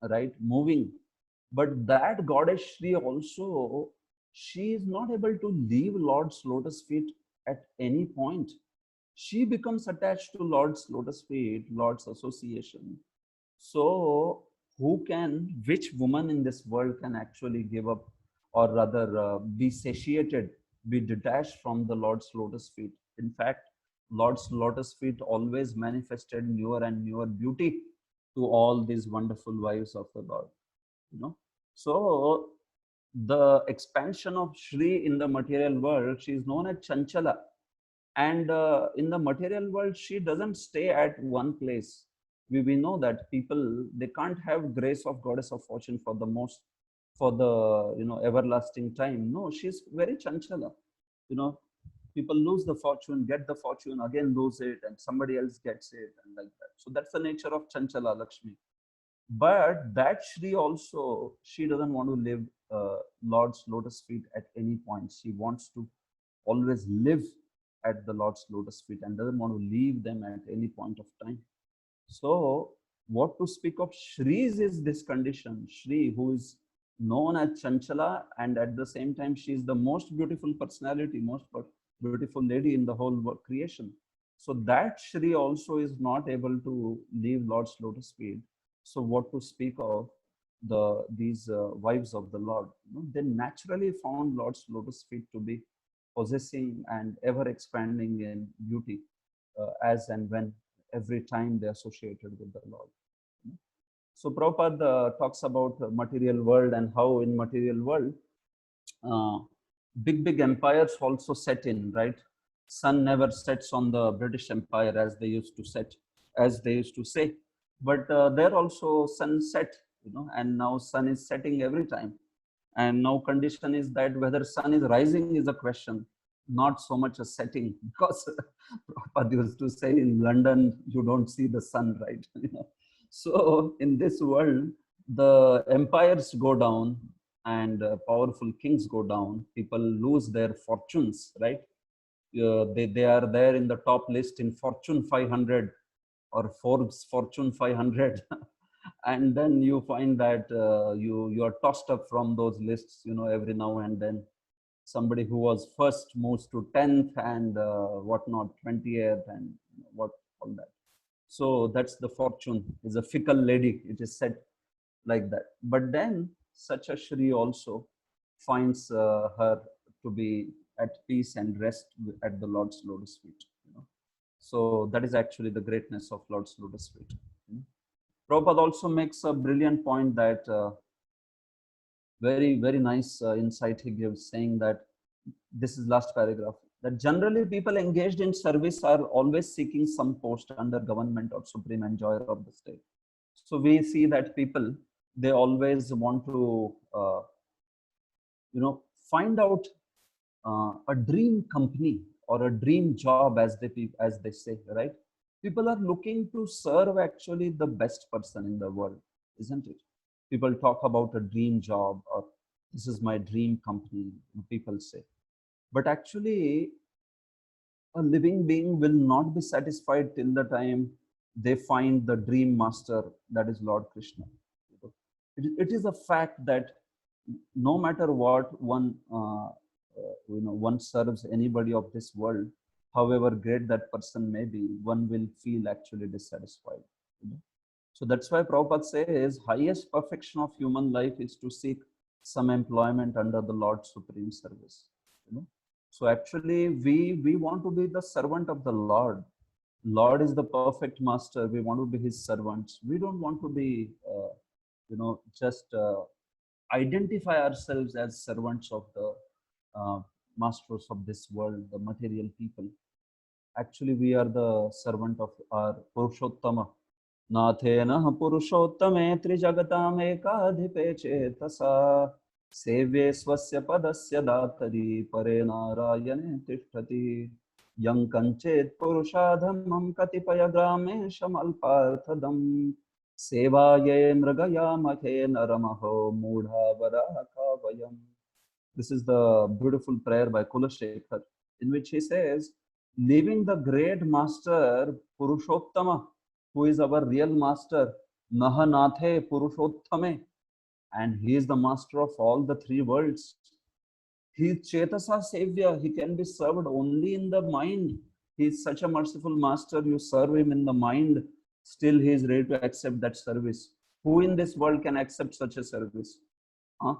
right? Moving. But that goddess Shri also, she is not able to leave Lord's lotus feet at any point. She becomes attached to Lord's lotus feet, Lord's association. So, which woman in this world can actually give up or rather be satiated, be detached from the Lord's lotus feet. In fact, Lord's lotus feet always manifested newer and newer beauty to all these wonderful wives of the Lord. So the expansion of Shri in the material world, she is known as Chanchala. And in the material world, she doesn't stay at one place. We know that people, they can't have grace of goddess of fortune for the everlasting time. No, she's very Chanchala. People lose the fortune, get the fortune, again lose it, and somebody else gets it, and like that. So that's the nature of Chanchala Lakshmi. But that Shri also, she doesn't want to live Lord's lotus feet at any point. She wants to always live at the Lord's lotus feet and doesn't want to leave them at any point of time. So what to speak of Shris is this condition. Shri, who is known as Chanchala, and at the same time, she is the most beautiful personality, most beautiful lady in the whole creation. So that Shri also is not able to leave Lord's lotus feet. So what to speak of these wives of the Lord? They naturally found Lord's lotus feet to be possessing and ever expanding in beauty as and when every time they associated with the Lord. So Prabhupada talks about material world and how in material world big empires also set in, right? Sun never sets on the British Empire as they used to say, but there also sun set, and now sun is setting every time. And now condition is that whether sun is rising is a question, not so much a setting, because Prabhupada used to say in London, you don't see the sun, right? So in this world, the empires go down and powerful kings go down. People lose their fortunes, right? They are there in the top list in Fortune 500 or Forbes Fortune 500. And then you find that you are tossed up from those lists, every now and then. Somebody who was first moves to 10th and whatnot, 20th and what all that. So that's the fortune. Is a fickle lady, it is said like that. But then such a Shri also finds her to be at peace and rest at the Lord's lotus feet. So that is actually the greatness of Lord's lotus feet. Prabhupada also makes a brilliant point that very nice insight he gives, saying that this is last paragraph, that generally people engaged in service are always seeking some post under government or supreme enjoyer of the state. So we see that people, they always want to find out a dream company or a dream job, as they say, right? People are looking to serve actually the best person in the world, isn't it? People talk about a dream job, or this is my dream company, people say. But actually, a living being will not be satisfied till the time they find the dream master, that is Lord Krishna. It is a fact that no matter what one serves anybody of this world, however great that person may be, one will feel actually dissatisfied. So that's why Prabhupada says highest perfection of human life is to seek some employment under the Lord's supreme service. So actually we want to be the servant of the Lord. Lord is the perfect master. We want to be his servants. We don't want to be just identify ourselves as servants of the masters of this world, the material people. Actually, we are the servant of our Purushottama. Nathena Purushottame Trijagatam Ekadhipe Chetasa Sevye Swasya Padasya Datari Pare Narayane Tishtati Yang Kanchet Purushadhamam Katipaya Gramesham Alparthadam Sevaye Mragayamake Naramaho Mudha Varaka Vayam. This is the beautiful prayer by Kulashekar, in which he says, leaving the great master Purushottama, who is our real master, Nahanathe Purushottame, and he is the master of all the three worlds. He is Chetasa Savior. He can be served only in the mind. He is such a merciful master. You serve him in the mind, still he is ready to accept that service. Who in this world can accept such a service?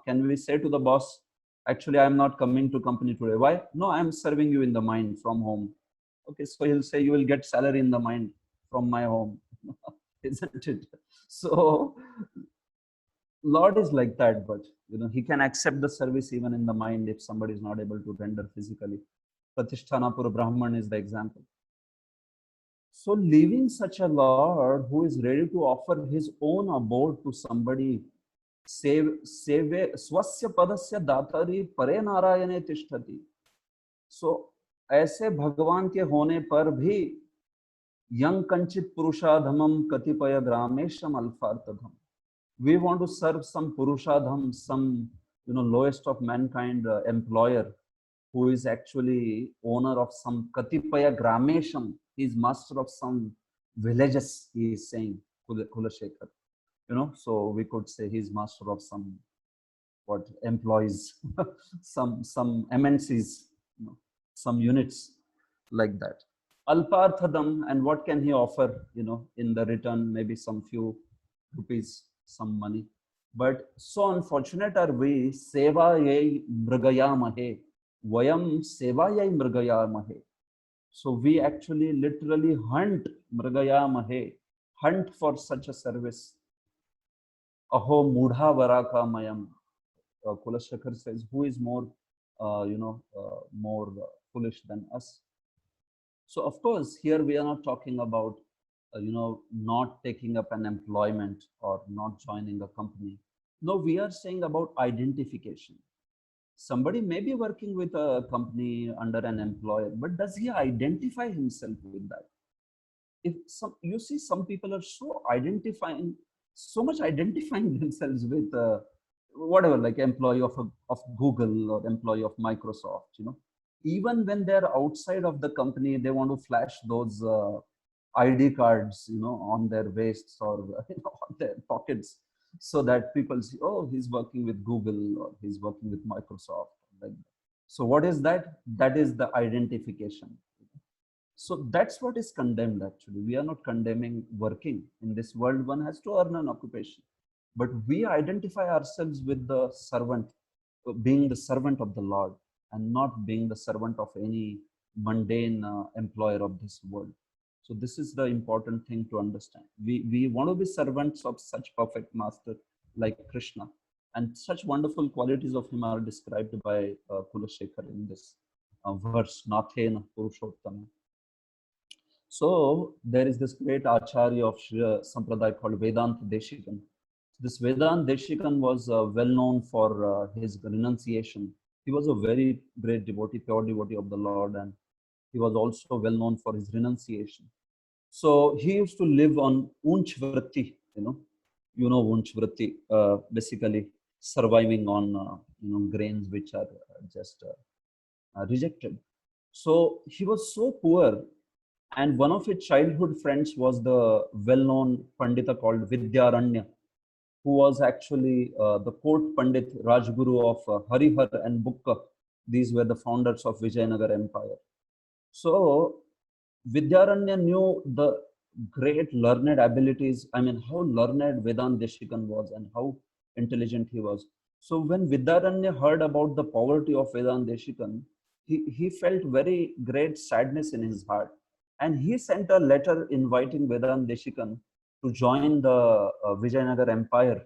Can we say to the boss, Actually, I'm not coming to company today. Why? No, I'm serving you in the mind from home. Okay, so he'll say you will get salary in the mind from my home, isn't it? So Lord is like that, but he can accept the service even in the mind if somebody is not able to render physically. Pratishthanapura Brahman is the example. So leaving such a Lord who is ready to offer his own abode to somebody, सेवे स्वस्य पदस्य दातारी परे नारायणे तिष्ठति. So ऐसे भगवान के होने पर भी यं कंचित पुरुषाधमम कतिपय ग्रामेशम अल्पार्थधम. We want to serve some purushadham, some lowest of mankind employer who is actually owner of some katipaya gramesham. He is master of some villages. He is saying Kulashekar. So we could say he is master of some employees, some MNCs, some units like that. Alparthadam, and what can he offer? In the return, maybe some few rupees, some money. But so unfortunate are we, sevayai mrigayamahe, vayam sevayai mrigayamahe. So we actually literally hunt mrigayamahe, hunt for such a service. Aho mudha varaka mayam. Kulashekar says, who is more, more foolish than us? So of course, here we are not talking about not taking up an employment or not joining a company. No, we are saying about identification. Somebody may be working with a company under an employer, but does he identify himself with that? If you see, some people are so much identifying themselves with whatever, like employee of Google or employee of Microsoft. Even when they're outside of the company, they want to flash those ID cards, on their waists or on their pockets, so that people see, oh, he's working with Google or he's working with Microsoft. Like that. So what is that? That is the identification. So that's what is condemned actually. We are not condemning working. In this world, one has to earn an occupation. But we identify ourselves with the servant, being the servant of the Lord, and not being the servant of any mundane employer of this world. So this is the important thing to understand. We want to be servants of such perfect master like Krishna. And such wonderful qualities of him are described by Kulashekar in this verse, Nathena Purushottama. So there is this great Acharya of Shri Sampradaya called Vedanta Deshikan. This Vedanta Deshikan was well known for his renunciation. He was a very great devotee, pure devotee of the Lord, and he was also well known for his renunciation. So he used to live on Unch Vritti, Unch Vritti, basically surviving on grains which are just rejected. So he was so poor, and one of his childhood friends was the well-known Pandita called Vidyaranya, who was actually the court Pandit Rajguru of Harihar and Bukka. These were the founders of Vijayanagar Empire. So Vidyaranya knew the great learned abilities. I mean, how learned Vedanta Deshikan was and how intelligent he was. So when Vidyaranya heard about the poverty of Vedanta Deshikan, he felt very great sadness in his heart. And he sent a letter inviting Vedanta Deshikan to join the Vijayanagar Empire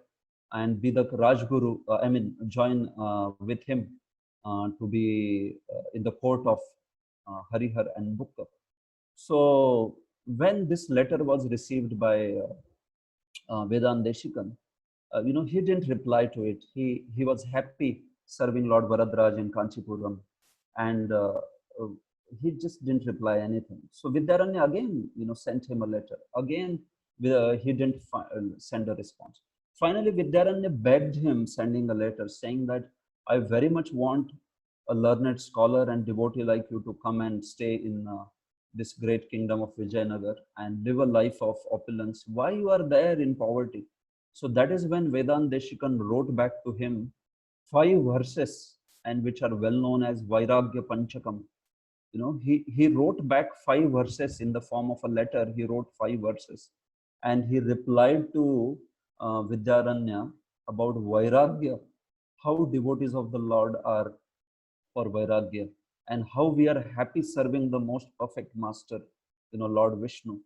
and be the Rajguru, join with him to be in the court of Harihar and Bukka. So when this letter was received by Vedanta Deshikan, he didn't reply to it. He was happy serving Lord Varadraj in Kanchipuram, and he just didn't reply anything. So Vidyaranya again, sent him a letter. Again, he didn't send a response. Finally, Vidyaranya begged him, sending a letter saying that I very much want a learned scholar and devotee like you to come and stay in this great kingdom of Vijayanagar and live a life of opulence. Why you are there in poverty? So that is when Vedanta Deshikan wrote back to him 5 verses, and which are well known as Vairagya Panchakam. He wrote back 5 verses in the form of a letter. He wrote 5 verses, and he replied to Vidyaranya about Vairagya, how devotees of the Lord are for Vairagya, and how we are happy serving the most perfect master, Lord Vishnu.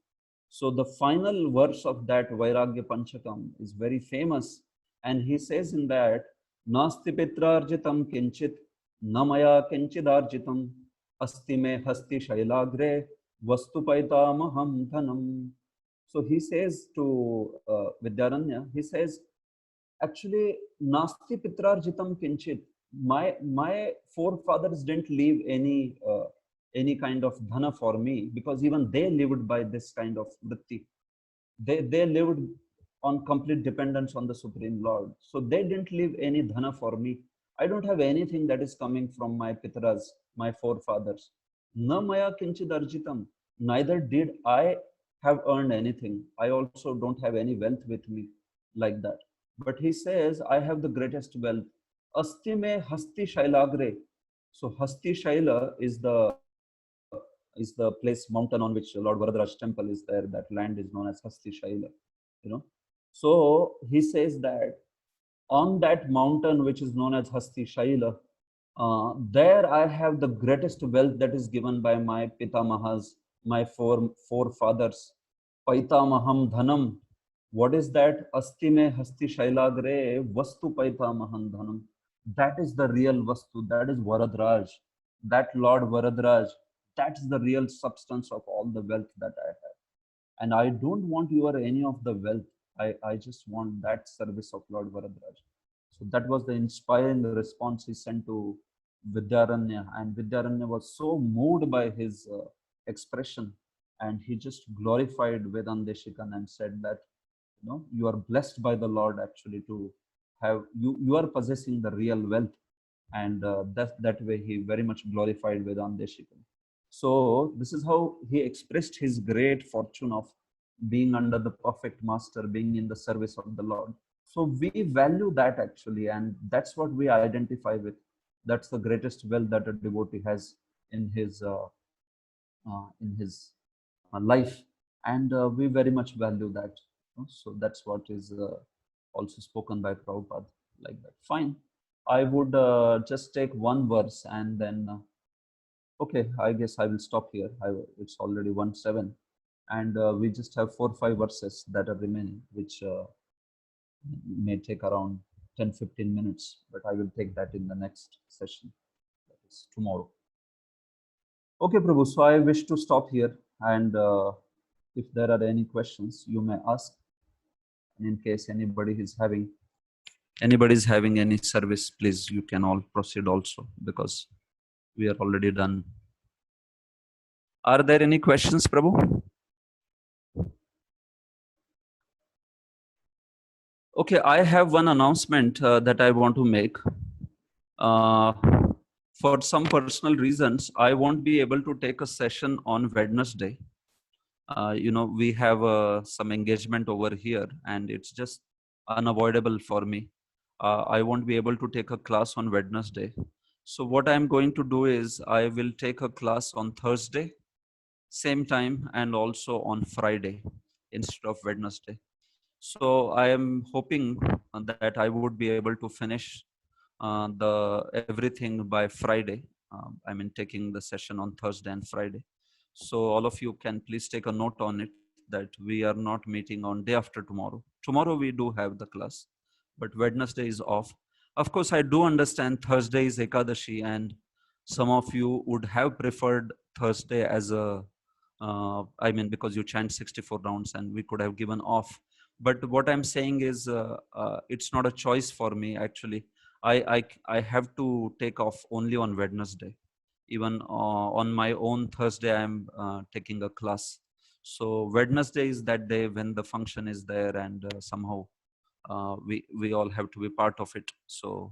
So the final verse of that Vairagya Panchakam is very famous, and he says in that, Nasti pitrarjitam kinchit, namaya kinchidarjitam, asti me hasti shailagre, vastu paitamaham dhanam. So he says to Vidyaranya, he says, actually, Nasti pitrarjitam kinchit. My forefathers didn't leave any kind of dhana for me, because even they lived by this kind of vritti. They lived on complete dependence on the Supreme Lord. So they didn't leave any dhana for me. I don't have anything that is coming from my pitras, my forefathers. Na maya kinchid arjitam. Neither did I have earned anything. I also don't have any wealth with me like that. But he says, I have the greatest wealth. Asti me hasti shailagre. So Hasti Shaila is the place, mountain on which Lord Varadaraj temple is there. That land is known as Hasti Shaila. You know. So he says that on that mountain which is known as Hasti Shaila, there I have the greatest wealth that is given by my Pitamahas, my forefathers. Paitamaham Dhanam. What is that? Asti me Hasti Shailagre Vastu Paitamaham Dhanam. That is the real Vastu. That is Varadraj. That Lord Varadraj. That's the real substance of all the wealth that I have. And I don't want your any of the wealth. I just want that service of Lord Varadraj. So that was the inspiring response he sent to Vidyaranya, and Vidyaranya was so moved by his expression, and he just glorified Vedandeshikan and said that, you are blessed by the Lord actually to have you are possessing the real wealth, and that way he very much glorified Vedandeshikan. So this is how he expressed his great fortune of being under the perfect master, being in the service of the Lord. So we value that actually, and that's what we identify with. That's the greatest wealth that a devotee has in his life, and we very much value that. So that's what is also spoken by Prabhupada like that. Fine. I would just take one verse and then okay, I guess I will stop here. It's already 1:07, and we just have 4-5 verses that are remaining, which may take around 10-15 minutes, but I will take that in the next session, that is tomorrow. Okay, Prabhu, so I wish to stop here, and if there are any questions, you may ask. And in case anybody is having any service, please, you can all proceed also, because we are already done. Are there any questions, Prabhu? Okay, I have one announcement that I want to make. For some personal reasons, I won't be able to take a session on Wednesday. We have some engagement over here, and it's just unavoidable for me. I won't be able to take a class on Wednesday. So what I'm going to do is I will take a class on Thursday, same time, and also on Friday instead of Wednesday. So I am hoping that I would be able to finish the everything by Friday. I mean, taking the session on Thursday and Friday. So all of you can please take a note on it that we are not meeting on day after tomorrow. Tomorrow we do have the class, but Wednesday is off. Of course, I do understand Thursday is Ekadashi, and some of you would have preferred Thursday as a, I mean, because you chant 64 rounds and we could have given off. But what I'm saying is it's not a choice for me actually. I have to take off only on Wednesday. Even on my own Thursday, I'm taking a class. So Wednesday is that day when the function is there, and somehow we all have to be part of it. So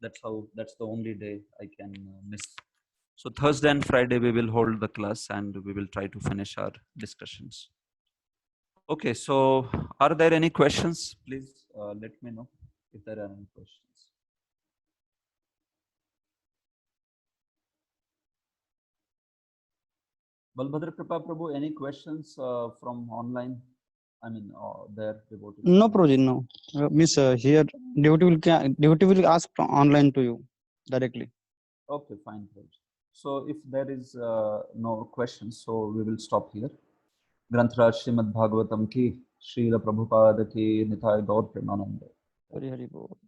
that's the only day I can miss. So Thursday and Friday we will hold the class, and we will try to finish our discussions. Okay, so are there any questions? Please let me know if there are any questions. Balbhadra Kripa Prabhu, any questions from online? I mean, their devotees. No, Prabhuji, no. Miss here, devotee will ask online to you directly. Okay, fine, Prabhuji. So if there is no questions, so we will stop here. Grantraj Srimad Bhagavatam ki, Srila Prabhupada ki, Nitai Gaur Premanande. Hari Hari Bol.